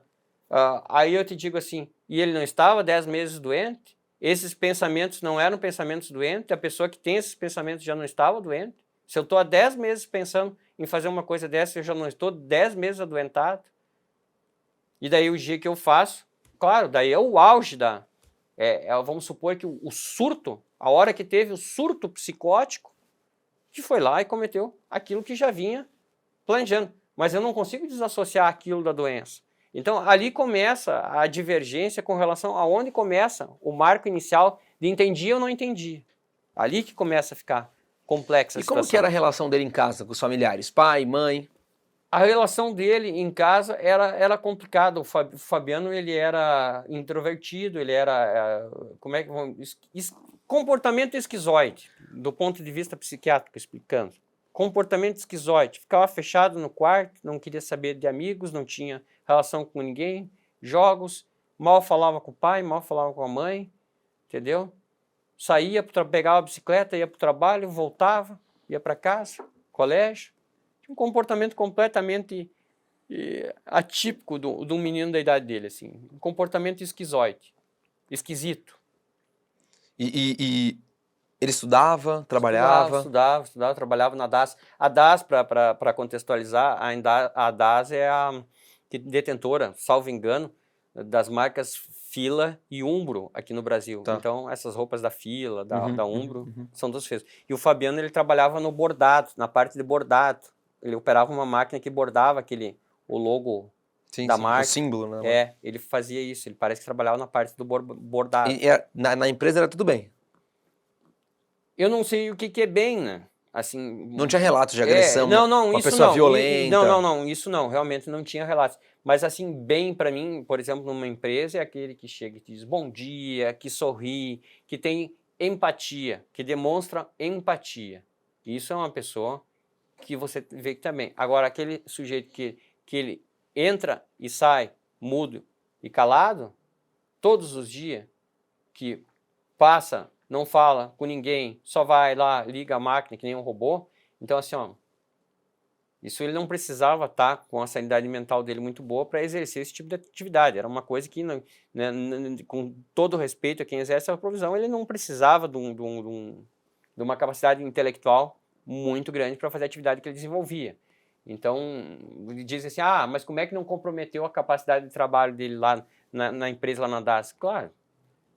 Aí eu te digo assim, e ele não estava 10 meses doente? Esses pensamentos não eram pensamentos doentes? A pessoa que tem esses pensamentos já não estava doente? Se eu estou há 10 meses pensando em fazer uma coisa dessa, eu já não estou 10 meses adoentado? E daí o dia que eu faço, claro, daí é o auge vamos supor que o surto, a hora que teve o surto psicótico, que foi lá e cometeu aquilo que já vinha planejando. Mas eu não consigo desassociar aquilo da doença. Então, ali começa a divergência com relação a onde começa o marco inicial de entendi ou não entendi. Ali que começa a ficar complexa a E como situação. que era a relação dele em casa com os familiares? Pai, mãe? A relação dele em casa era complicada. O Fabiano, ele era introvertido, ele era, como é que comportamento esquizoide, do ponto de vista psiquiátrico, explicando. Comportamento esquizoide, ficava fechado no quarto, não queria saber de amigos, não tinha relação com ninguém, jogos, mal falava com o pai, mal falava com a mãe, entendeu? Saía, pegava a bicicleta, ia para o trabalho, voltava, ia para casa, colégio. Um comportamento completamente atípico de um menino da idade dele, assim. Um comportamento esquizoide, esquisito. E ele estudava, trabalhava? Estudava, trabalhava na DAS. A DAS, para contextualizar, a DAS é a detentora, salvo engano, das marcas Fila e Umbro aqui no Brasil. Tá. Então, essas roupas da Fila, da Umbro, são duas feitas. E o Fabiano, ele trabalhava no bordado, na parte de bordado. Ele operava uma máquina que bordava o logo da marca. O símbolo, né? Ele fazia isso, ele parece que trabalhava na parte do bordado. E na empresa era tudo bem? Eu não sei o que é bem, né? Assim, não tinha relatos de agressão? Não, uma isso pessoa não. violenta? Não, isso não, realmente não tinha relatos. Mas assim, bem para mim, por exemplo, numa empresa é aquele que chega e diz bom dia, que sorri, que tem empatia, que demonstra empatia. Isso é uma pessoa que você vê que também. Agora, aquele sujeito que ele entra e sai mudo e calado, todos os dias, que passa, não fala com ninguém, só vai lá, liga a máquina que nem um robô. Então, assim, ó, isso ele não precisava estar com a sanidade mental dele muito boa para exercer esse tipo de atividade. Era uma coisa que, né, com todo respeito a quem exerce a profissão, ele não precisava de uma capacidade intelectual muito grande para fazer a atividade que ele desenvolvia. Então, ele diz assim, mas como é que não comprometeu a capacidade de trabalho dele lá na empresa, lá na DAS? Claro,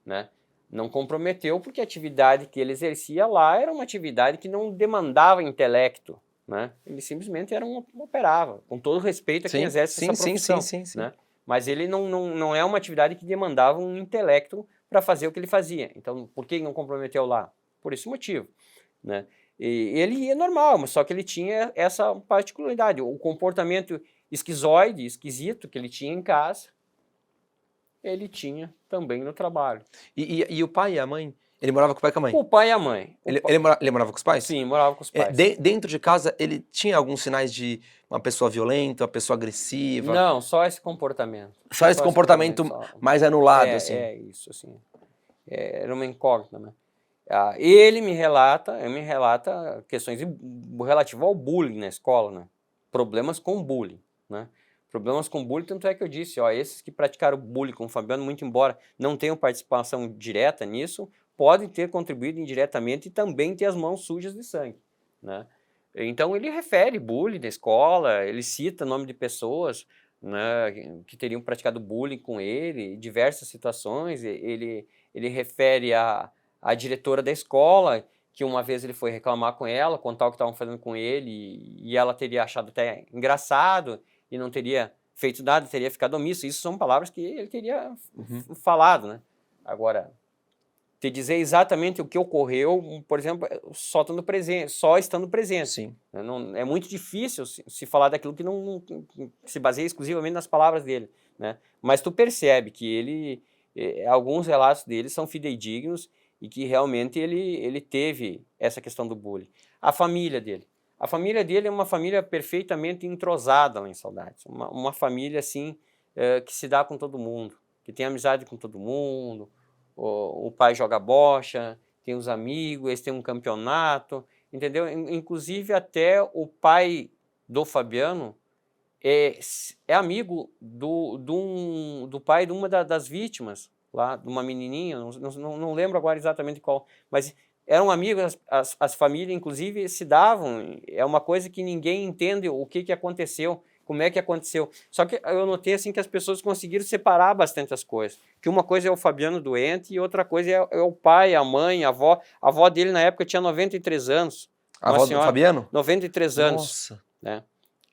né? Não comprometeu porque a atividade que ele exercia lá era uma atividade que não demandava intelecto, né? Ele simplesmente operava, com todo respeito a quem exerce essa profissão. Sim. Né? Mas ele não é uma atividade que demandava um intelecto para fazer o que ele fazia. Então, por que não comprometeu lá? Por esse motivo, né? E ele ia normal, mas só que ele tinha essa particularidade, o comportamento esquizoide, esquisito que ele tinha em casa, ele tinha também no trabalho. E o pai e a mãe? Ele morava com o pai e com a mãe? O pai e a mãe. Ele morava com os pais? Sim, morava com os pais. Dentro de casa, ele tinha alguns sinais de uma pessoa violenta, uma pessoa agressiva? Não, só esse comportamento. Só esse comportamento mais anulado, assim? É isso, assim. Era uma incógnita, né? Ele me relata questões relativas ao bullying na escola, né? Problemas com bullying, né? Problemas com bullying, tanto é que eu disse, esses que praticaram bullying com o Fabiano, muito embora não tenham participação direta nisso, podem ter contribuído indiretamente e também ter as mãos sujas de sangue, né? Então ele refere bullying na escola, ele cita nome de pessoas, né, que teriam praticado bullying com ele, diversas situações. Ele refere a diretora da escola, que uma vez ele foi reclamar com ela, contar o que estavam fazendo com ele, e ela teria achado até engraçado, e não teria feito nada, teria ficado omisso. Isso são palavras que ele teria falado, né? Agora, te dizer exatamente o que ocorreu, por exemplo, só estando presente. Sim. Não, é muito difícil se falar daquilo que não se baseia exclusivamente nas palavras dele, né? Mas tu percebe que alguns relatos dele são fidedignos e que realmente ele teve essa questão do bullying. A família dele é uma família perfeitamente entrosada lá em Saudades, uma família assim que se dá com todo mundo, que tem amizade com todo mundo. O pai joga bocha, tem os amigos, eles têm um campeonato, entendeu? Inclusive até o pai do Fabiano é amigo do pai de uma das vítimas, lá, de uma menininha, não lembro agora exatamente qual, mas eram amigos, as famílias inclusive se davam. É uma coisa que ninguém entende o que aconteceu, como é que aconteceu. Só que eu notei assim que as pessoas conseguiram separar bastante as coisas. Que uma coisa é o Fabiano doente e outra coisa é o pai, a mãe, a avó. A avó dele na época tinha 93 anos. A avó do Fabiano? 93 anos. Nossa. Né?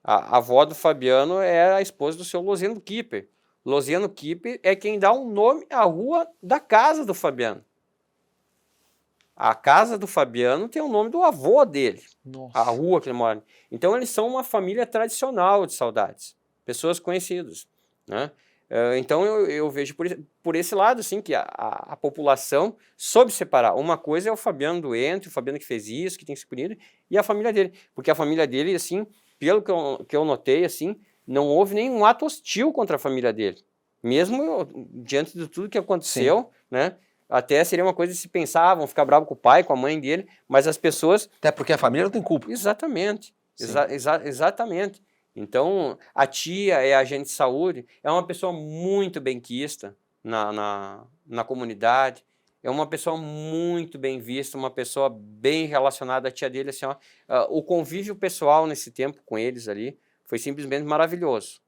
A avó do Fabiano é a esposa do seu Losiano Kipper. Losiano Kipper é quem dá um nome à rua da casa do Fabiano. A casa do Fabiano tem o nome do avô dele, Nossa. a rua que ele mora. Então, eles são uma família tradicional de Saudades, pessoas conhecidas, né? Então, eu vejo por esse lado, assim, que a população soube separar. Uma coisa é o Fabiano doente, o Fabiano que fez isso, que tem que ser punido, e a família dele. Porque a família dele, assim, pelo que eu notei, assim, não houve nenhum ato hostil contra a família dele. Mesmo diante de tudo que aconteceu, né? Até seria uma coisa de se pensar, vão ficar bravos com o pai, com a mãe dele, mas as pessoas... Até porque a família não tem culpa. Exatamente, Sim. exatamente. Então, a tia é agente de saúde, é uma pessoa muito benquista na comunidade, é uma pessoa muito bem vista, uma pessoa bem relacionada à tia dele, assim, ó, o convívio pessoal nesse tempo com eles ali foi simplesmente maravilhoso.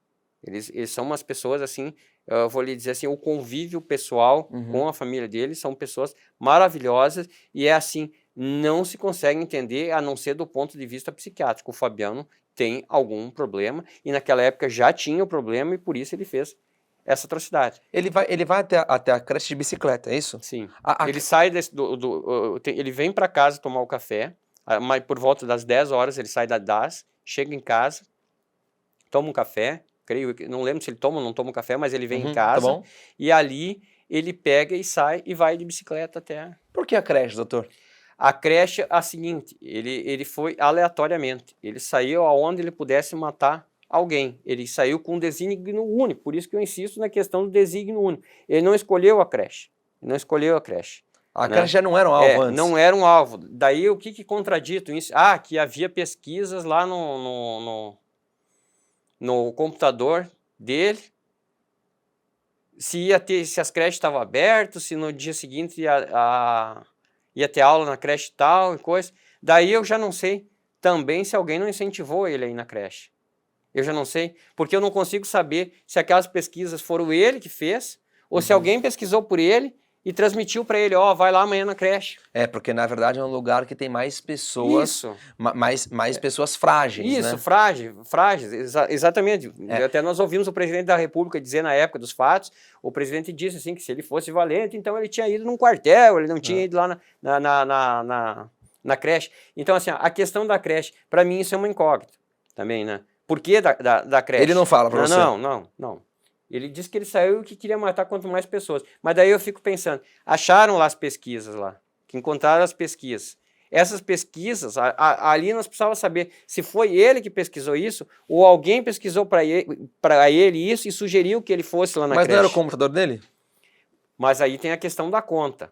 Eles são umas pessoas, assim, eu vou lhe dizer assim, o convívio pessoal com a família deles são pessoas maravilhosas e é assim, não se consegue entender a não ser do ponto de vista psiquiátrico. O Fabiano tem algum problema e naquela época já tinha o problema e por isso ele fez essa atrocidade. Ele vai até a creche de bicicleta, é isso? Sim. A- Ele sai ele vem para casa tomar o café, mas por volta das 10 horas ele sai da DAS, chega em casa, toma um café, creio que não lembro se ele toma ou não toma um café, mas ele vem em Tá casa bom. e ali ele pega e sai e vai de bicicleta até... Por que a creche, doutor? A creche, a seguinte, ele foi aleatoriamente, ele saiu aonde ele pudesse matar alguém, ele saiu com um desígnio único, por isso que eu insisto na questão do desígnio único. Ele não escolheu a creche, ele não escolheu a creche. A né? creche já não era um alvo antes. Não era um alvo. Daí o que contradito isso? Ah, que havia pesquisas lá no computador dele, se as creches estavam abertas, se no dia seguinte ia ter aula na creche tal e coisa. Daí eu já não sei também se alguém não incentivou ele aí na creche. Eu já não sei, porque eu não consigo saber se aquelas pesquisas foram ele que fez, ou se alguém pesquisou por ele e transmitiu para ele, ó, vai lá amanhã na creche. É, porque na verdade é um lugar que tem mais pessoas, Isso. mais pessoas frágeis, Isso, né? frágeis, exatamente. Até nós ouvimos o presidente da República dizer na época dos fatos, o presidente disse assim que se ele fosse valente, então ele tinha ido num quartel, ele não tinha ido lá na creche. Então, assim, a questão da creche, para mim isso é uma incógnita também, né? Por que da creche? Ele não fala pra você? Não. Ele disse que ele saiu e que queria matar quanto mais pessoas. Mas daí eu fico pensando, acharam lá as pesquisas lá, que encontraram as pesquisas. Essas pesquisas, ali nós precisávamos saber se foi ele que pesquisou isso ou alguém pesquisou para ele isso e sugeriu que ele fosse lá na creche. Mas não era o computador dele? Mas aí tem a questão da conta.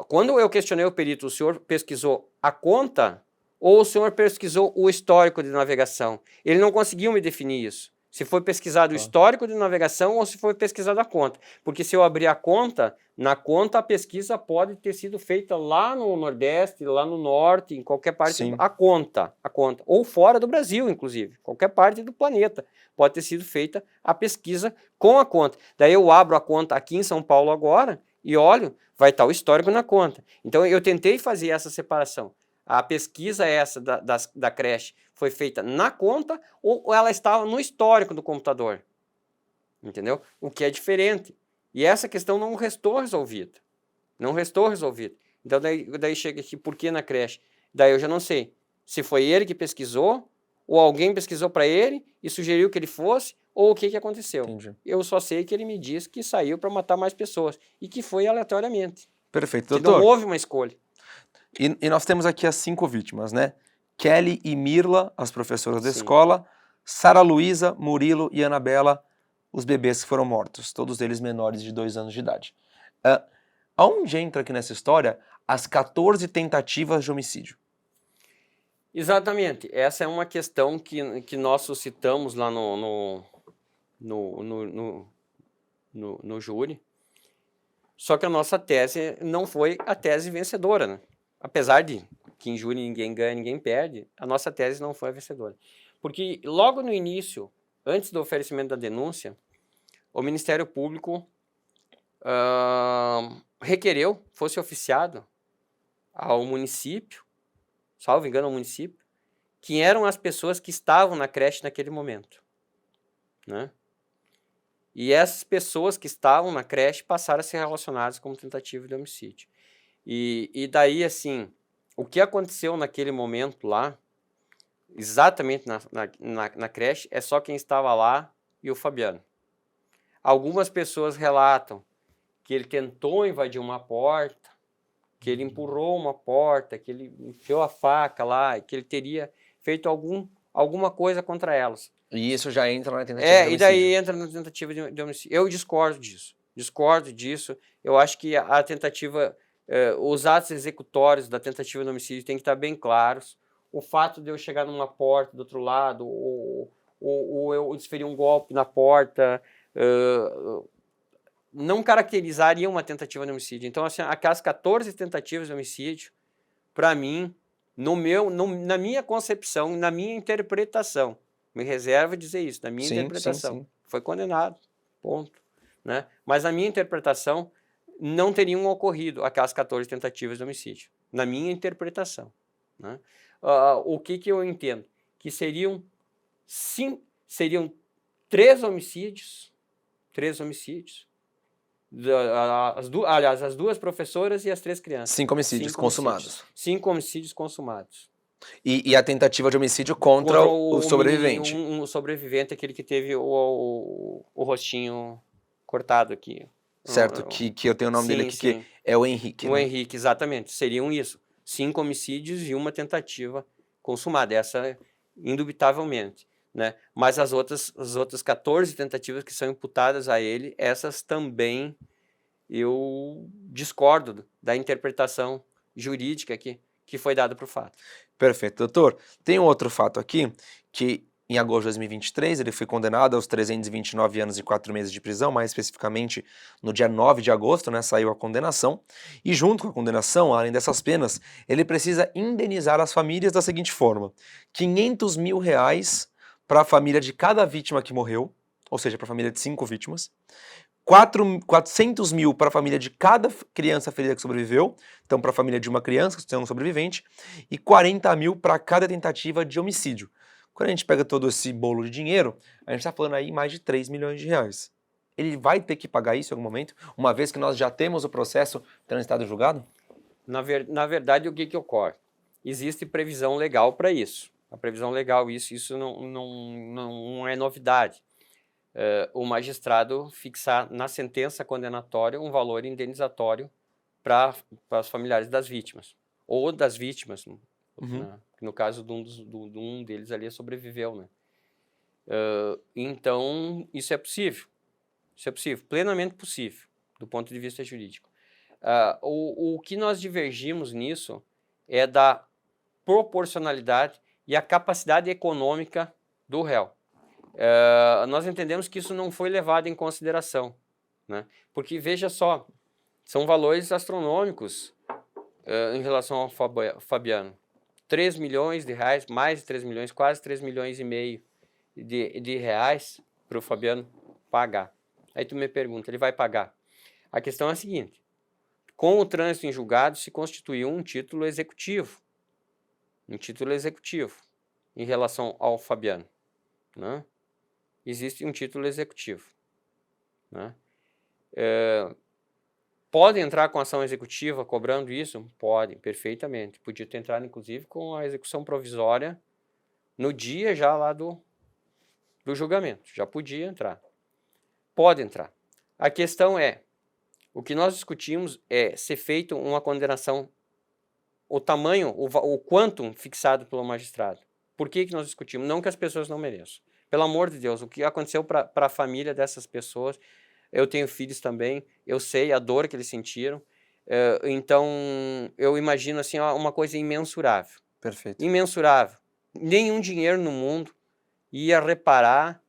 Quando eu questionei o perito, o senhor pesquisou a conta ou o senhor pesquisou o histórico de navegação? Ele não conseguiu me definir isso. Se foi pesquisado o histórico de navegação ou se foi pesquisada a conta. Porque se eu abrir a conta, na conta a pesquisa pode ter sido feita lá no Nordeste, lá no Norte, em qualquer parte. Sim. A conta. Ou fora do Brasil, inclusive. Qualquer parte do planeta. Pode ter sido feita a pesquisa com a conta. Daí eu abro a conta aqui em São Paulo agora e olho, vai estar o histórico na conta. Então eu tentei fazer essa separação. A pesquisa essa da creche foi feita na conta ou ela estava no histórico do computador? Entendeu? O que é diferente. E essa questão não restou resolvida. Não restou resolvida. Então daí chega aqui, por que na creche? Daí eu já não sei se foi ele que pesquisou ou alguém pesquisou para ele e sugeriu que ele fosse ou o que aconteceu. Entendi. Eu só sei que ele me disse que saiu para matar mais pessoas e que foi aleatoriamente. Perfeito, Que doutor. não houve uma escolha. E nós temos aqui as 5 vítimas, né? Kelly e Mirla, as professoras da Sim. escola, Sara Luísa, Murilo e Anabela, os bebês que foram mortos, todos eles menores de 2 anos de idade. Aonde entra aqui nessa história as 14 tentativas de homicídio? Exatamente. Essa é uma questão que nós suscitamos lá no júri. Só que a nossa tese não foi a tese vencedora, né? Apesar de que em júri ninguém ganha, ninguém perde, a nossa tese não foi a vencedora. Porque logo no início, antes do oferecimento da denúncia, o Ministério Público requereu, fosse oficiado ao município, salvo engano ao município, quem eram as pessoas que estavam na creche naquele momento, né? E essas pessoas que estavam na creche passaram a ser relacionadas como tentativa de homicídio. E daí, assim, o que aconteceu naquele momento lá, exatamente na creche, é só quem estava lá e o Fabiano. Algumas pessoas relatam que ele tentou invadir uma porta, que ele empurrou uma porta, que ele enfiou a faca lá, que ele teria feito alguma coisa contra elas. E isso já entra na tentativa de homicídio. E daí entra na tentativa de homicídio. Eu discordo disso. Eu acho que a tentativa, os atos executórios da tentativa de homicídio têm que estar bem claros. O fato de eu chegar numa porta do outro lado, ou eu desferir um golpe na porta, não caracterizaria uma tentativa de homicídio. Então, assim, aquelas 14 tentativas de homicídio, para mim, na minha concepção, na minha interpretação, me reserva dizer isso, na minha interpretação, foi condenado, ponto. Né? Mas na minha interpretação, não teriam ocorrido aquelas 14 tentativas de homicídio, na minha interpretação. Né? O que eu entendo? Que seriam 3 homicídios, aliás, as 2 professoras e as 3 crianças. 5 homicídios consumados. 5 homicídios consumados. E a tentativa de homicídio contra o sobrevivente. Um sobrevivente, aquele que teve o rostinho cortado aqui. Certo, que eu tenho o nome dele aqui, que é o Henrique. O Henrique, exatamente. Seriam isso. 5 homicídios e uma tentativa consumada. Essa, indubitavelmente. Né? Mas as outras 14 tentativas que são imputadas a ele, essas também eu discordo da interpretação jurídica que foi dada para o fato. Perfeito, doutor. Tem um outro fato aqui, que em agosto de 2023 ele foi condenado aos 329 anos e 4 meses de prisão, mais especificamente no dia 9 de agosto, né, saiu a condenação, e junto com a condenação, além dessas penas, ele precisa indenizar as famílias da seguinte forma: R$500 mil para a família de cada vítima que morreu, ou seja, para a família de 5 vítimas, 400 mil para a família de cada criança ferida que sobreviveu, então para a família de uma criança que é um sobrevivente, e 40 mil para cada tentativa de homicídio. Quando a gente pega todo esse bolo de dinheiro, a gente está falando aí mais de 3 milhões de reais. Ele vai ter que pagar isso em algum momento, uma vez que nós já temos o processo transitado e julgado? Na verdade, o que ocorre? Existe previsão legal para isso. A previsão legal, isso não é novidade. O magistrado fixar na sentença condenatória um valor indenizatório para os familiares das vítimas, ou das vítimas, né? No caso de um deles ali sobreviveu. Né? Então, isso é possível, plenamente possível, do ponto de vista jurídico. O que nós divergimos nisso é da proporcionalidade e a capacidade econômica do réu. Nós entendemos que isso não foi levado em consideração, né? Porque, veja só, são valores astronômicos em relação ao Fabiano. 3 milhões de reais, mais de 3 milhões, quase 3 milhões e meio de reais para o Fabiano pagar. Aí tu me pergunta, ele vai pagar? A questão é a seguinte: com o trânsito em julgado se constituiu um título executivo em relação ao Fabiano, né? Existe um título executivo, né? Pode entrar com ação executiva cobrando isso? Pode, perfeitamente. Podia ter entrado, inclusive, com a execução provisória no dia já lá do julgamento. Já podia entrar. Pode entrar. A questão é, o que nós discutimos é ser feita uma condenação, o tamanho, o quantum fixado pelo magistrado. Por que nós discutimos? Não que as pessoas não mereçam. Pelo amor de Deus, o que aconteceu para a família dessas pessoas, eu tenho filhos também, eu sei a dor que eles sentiram, então eu imagino assim, uma coisa imensurável. Perfeito. Imensurável. Nenhum dinheiro no mundo ia reparar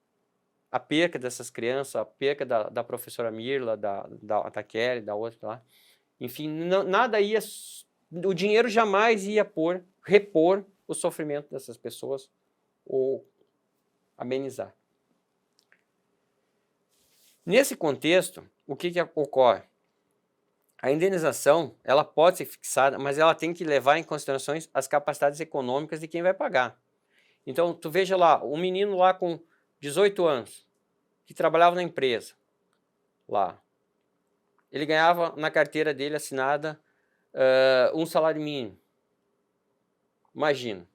a perca dessas crianças, a perca da professora Mirla, da Kelly, da outra lá. Enfim, nada ia... O dinheiro jamais ia repor o sofrimento dessas pessoas ou amenizar. Nesse contexto, o que ocorre? A indenização, ela pode ser fixada, mas ela tem que levar em consideração as capacidades econômicas de quem vai pagar. Então, tu veja lá, um menino lá com 18 anos, que trabalhava na empresa, lá, ele ganhava na carteira dele assinada um salário mínimo. Imagina,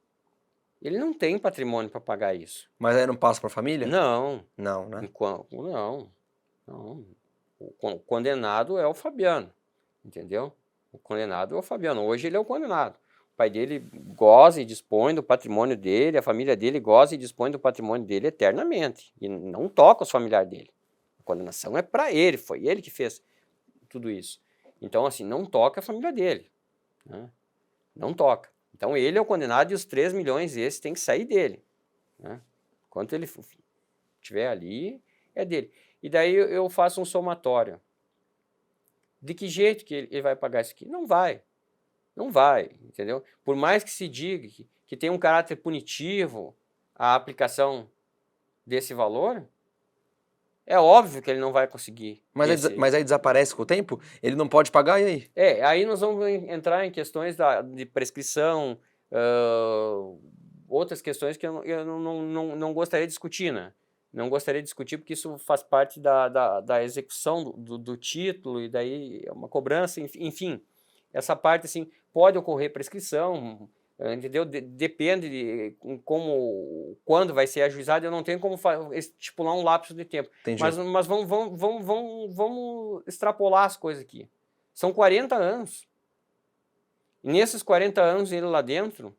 ele não tem patrimônio para pagar isso. Mas aí não passa para a família? Não, Não, né? não. O condenado é o Fabiano, entendeu? O condenado é o Fabiano. Hoje ele é o condenado. O pai dele goza e dispõe do patrimônio dele, a família dele goza e dispõe do patrimônio dele eternamente. E não toca os familiares dele. A condenação é para ele, foi ele que fez tudo isso. Então, assim, não toca a família dele. Né? Não toca. Então, ele é o condenado e os 3 milhões esses tem que sair dele. Né? Enquanto ele estiver ali, é dele. E daí eu faço um somatório. De que jeito que ele vai pagar isso aqui? Não vai. Não vai, entendeu? Por mais que se diga que tem um caráter punitivo a aplicação desse valor, é óbvio que ele não vai conseguir. Mas aí desaparece com o tempo? Ele não pode pagar, e aí? Aí nós vamos entrar em questões de prescrição, outras questões que eu não gostaria de discutir, né? Não gostaria de discutir porque isso faz parte da execução do título e daí é uma cobrança, enfim. Essa parte, assim, pode ocorrer prescrição, entendeu? Depende de quando vai ser ajuizado, eu não tenho como estipular um lapso de tempo. Entendi. Mas vamos extrapolar as coisas aqui. São 40 anos. E nesses 40 anos, ele lá dentro,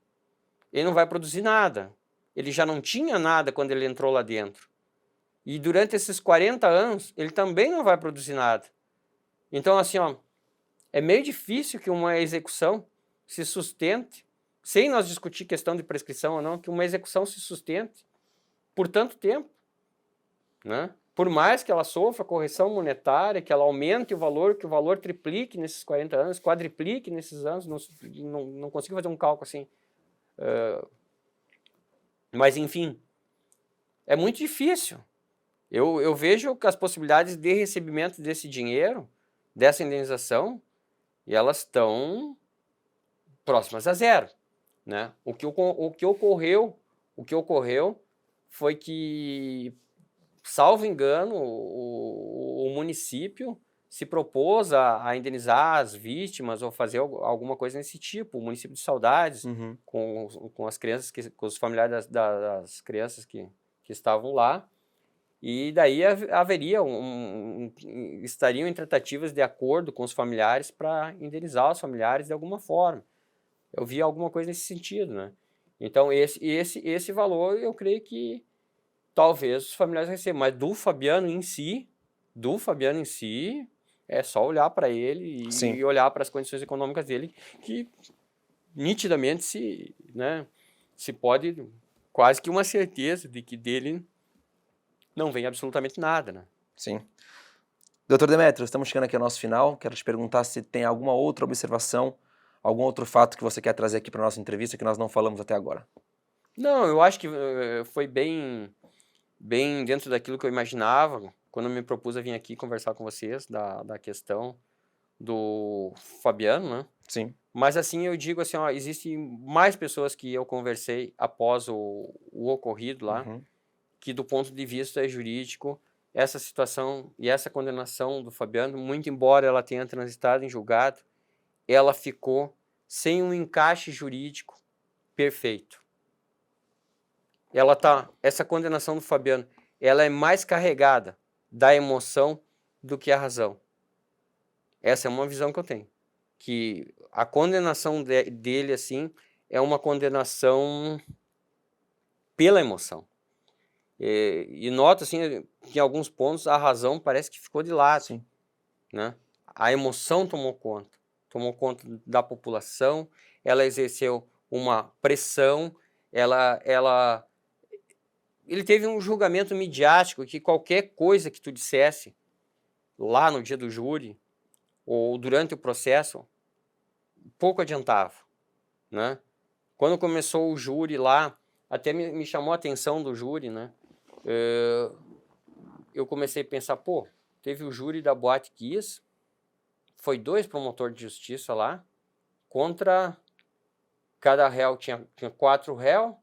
ele não vai produzir nada. Ele já não tinha nada quando ele entrou lá dentro. E durante esses 40 anos, ele também não vai produzir nada. Então, assim, ó, é meio difícil que uma execução se sustente, sem nós discutir questão de prescrição ou não, que uma execução se sustente por tanto tempo. Né? Por mais que ela sofra correção monetária, que ela aumente o valor, que o valor triplique nesses 40 anos, quadriplique nesses anos, não consigo fazer um cálculo assim. Mas, enfim, é muito difícil. Eu vejo que as possibilidades de recebimento desse dinheiro, dessa indenização, e elas estão próximas a zero. Né? O que ocorreu foi que, salvo engano, o município se propôs a indenizar as vítimas ou fazer alguma coisa nesse tipo. O município de Saudades, com as crianças, com os familiares das crianças que estavam lá. E daí haveria estariam em tratativas de acordo com os familiares para indenizar os familiares de alguma forma. Eu vi alguma coisa nesse sentido, né? Então, esse valor, eu creio que talvez os familiares recebam. Mas do Fabiano em si, é só olhar para ele e olhar para as condições econômicas dele, que nitidamente se pode, quase que uma certeza de que dele não vem absolutamente nada, né? Sim. Doutor Demétrio, estamos chegando aqui ao nosso final. Quero te perguntar se tem alguma outra observação, algum outro fato que você quer trazer aqui para a nossa entrevista que nós não falamos até agora. Não, eu acho que foi bem dentro daquilo que eu imaginava, quando eu me propus a vir aqui conversar com vocês da questão do Fabiano, né? Sim. Mas assim, eu digo assim, ó, existem mais pessoas que eu conversei após o ocorrido lá, que do ponto de vista jurídico, essa situação e essa condenação do Fabiano, muito embora ela tenha transitado em julgado, ela ficou sem um encaixe jurídico perfeito. Essa condenação do Fabiano, ela é mais carregada da emoção do que a razão. Essa é uma visão que eu tenho. Que a condenação dele, assim, é uma condenação pela emoção. E noto, assim, que em alguns pontos a razão parece que ficou de lado. Sim. Né? A emoção tomou conta da população, ela exerceu uma pressão, ele teve um julgamento midiático que qualquer coisa que tu dissesse lá no dia do júri ou durante o processo, pouco adiantava, né? Quando começou o júri lá, até me chamou a atenção do júri, né? Eu comecei a pensar, teve o júri da Boate Kiss, foi 2 promotores de justiça lá, contra cada réu, tinha 4 réus,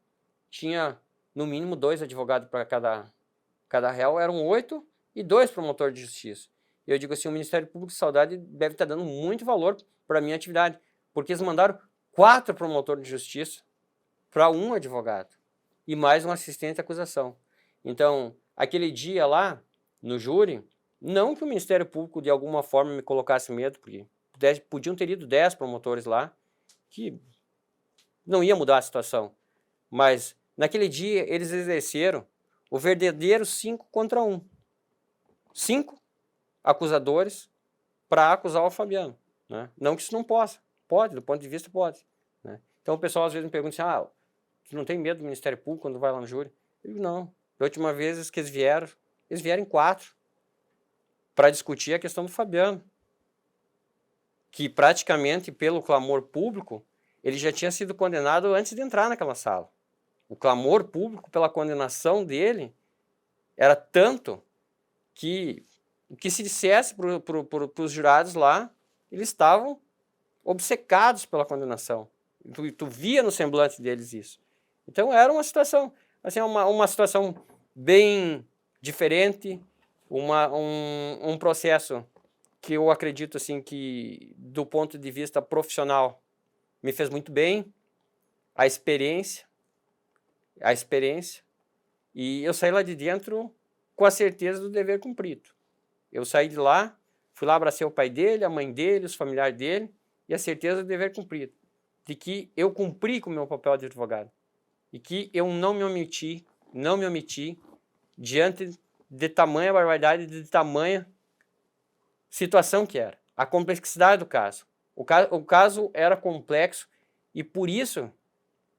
tinha no mínimo 2 advogados para cada réu, eram 8 e 2 promotores de justiça. E eu digo assim, o Ministério Público de Saudade deve estar dando muito valor para a minha atividade, porque eles mandaram 4 promotores de justiça para um advogado e mais um assistente de acusação. Então, aquele dia lá, no júri, não que o Ministério Público de alguma forma me colocasse medo, porque podiam ter ido 10 promotores lá, que não ia mudar a situação. Mas, naquele dia, eles exerceram o verdadeiro 5 contra 1. 5 acusadores para acusar o Fabiano. Né? Não que isso não possa. Pode, do ponto de vista pode. Né? Então, o pessoal às vezes me pergunta assim, tu não tem medo do Ministério Público quando vai lá no júri? Eu digo, não. Da última vez que eles vieram em 4 para discutir a questão do Fabiano, que praticamente, pelo clamor público, ele já tinha sido condenado antes de entrar naquela sala. O clamor público pela condenação dele era tanto que o que se dissesse para os jurados lá, eles estavam obcecados pela condenação. Tu via no semblante deles isso. Então era uma situação, assim, uma situação bem diferente, um processo que eu acredito assim que do ponto de vista profissional me fez muito bem, a experiência, e eu saí lá de dentro com a certeza do dever cumprido. Eu saí de lá, fui lá abracei o pai dele, a mãe dele, os familiares dele, e a certeza do dever cumprido, de que eu cumpri com o meu papel de advogado, e que eu não me omiti diante de tamanha barbaridade, de tamanha situação que era, a complexidade do caso. O caso era complexo e por isso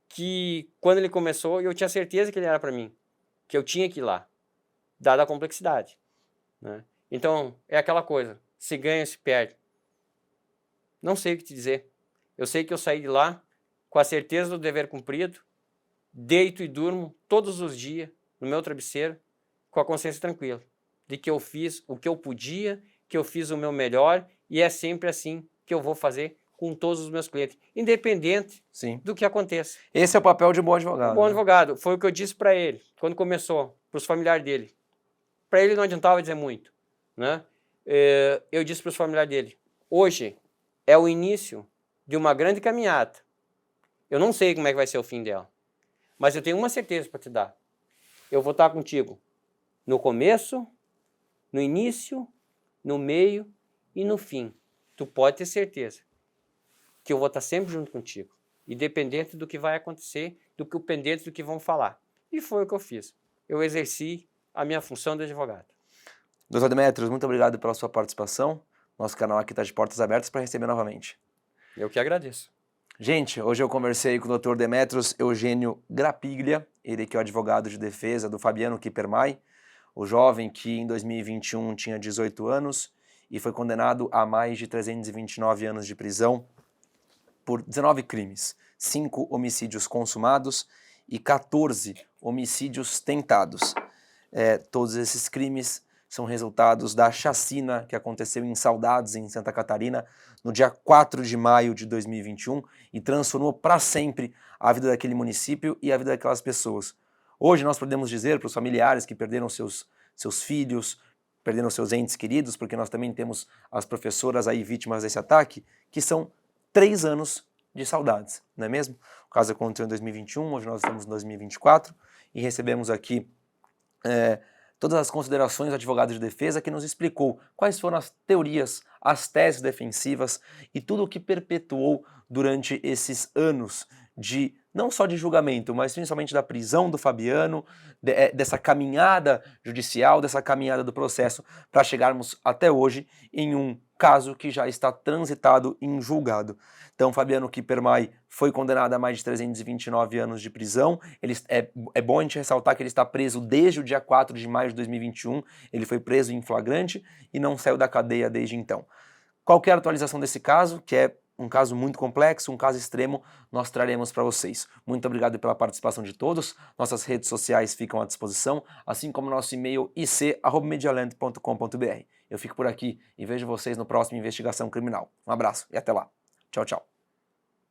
que quando ele começou eu tinha certeza que ele era para mim, que eu tinha que ir lá, dada a complexidade. Né? Então é aquela coisa, se ganha, se perde. Não sei o que te dizer. Eu sei que eu saí de lá com a certeza do dever cumprido, deito e durmo todos os dias no meu travesseiro com a consciência tranquila, de que eu fiz o que eu podia, que eu fiz o meu melhor e é sempre assim que eu vou fazer com todos os meus clientes, independente do que aconteça. Esse é o papel de um bom advogado. Um bom advogado. Foi o que eu disse para ele, quando começou, para os familiares dele. Para ele não adiantava dizer muito. Né? Eu disse para os familiares dele, hoje é o início de uma grande caminhada. Eu não sei como é que vai ser o fim dela, mas eu tenho uma certeza para te dar. Eu vou estar contigo no começo, no início, no meio e no fim. Tu pode ter certeza que eu vou estar sempre junto contigo, independente do que vai acontecer, independente do que vão falar. E foi o que eu fiz. Eu exerci a minha função de advogado. Doutor Demetrios, muito obrigado pela sua participação. Nosso canal aqui está de portas abertas para receber novamente. Eu que agradeço. Gente, hoje eu conversei com o Dr. Demetrios Eugênio Grapiglia, ele que é o advogado de defesa do Fabiano Kippermay, o jovem que em 2021 tinha 18 anos e foi condenado a mais de 329 anos de prisão por 19 crimes, 5 homicídios consumados e 14 homicídios tentados. Todos esses crimes são resultados da chacina que aconteceu em Saudades, em Santa Catarina, no dia 4 de maio de 2021 e transformou para sempre a vida daquele município e a vida daquelas pessoas. Hoje nós podemos dizer para os familiares que perderam seus filhos, perderam seus entes queridos, porque nós também temos as professoras aí vítimas desse ataque, que são 3 anos de saudades, não é mesmo? O caso aconteceu em 2021, hoje nós estamos em 2024 e recebemos aqui todas as considerações do advogado de defesa que nos explicou quais foram as teorias, as teses defensivas e tudo o que perpetuou durante esses anos de não só de julgamento, mas principalmente da prisão do Fabiano, dessa caminhada judicial, dessa caminhada do processo para chegarmos até hoje em um caso que já está transitado em julgado. Então, Fabiano Kippermay foi condenado a mais de 329 anos de prisão. É bom a gente ressaltar que ele está preso desde o dia 4 de maio de 2021. Ele foi preso em flagrante e não saiu da cadeia desde então. Qualquer atualização desse caso, que é um caso muito complexo, um caso extremo, nós traremos para vocês. Muito obrigado pela participação de todos. Nossas redes sociais ficam à disposição, assim como nosso e-mail ic@medialand.com.br. Eu fico por aqui e vejo vocês no próximo Investigação Criminal. Um abraço e até lá. Tchau, tchau.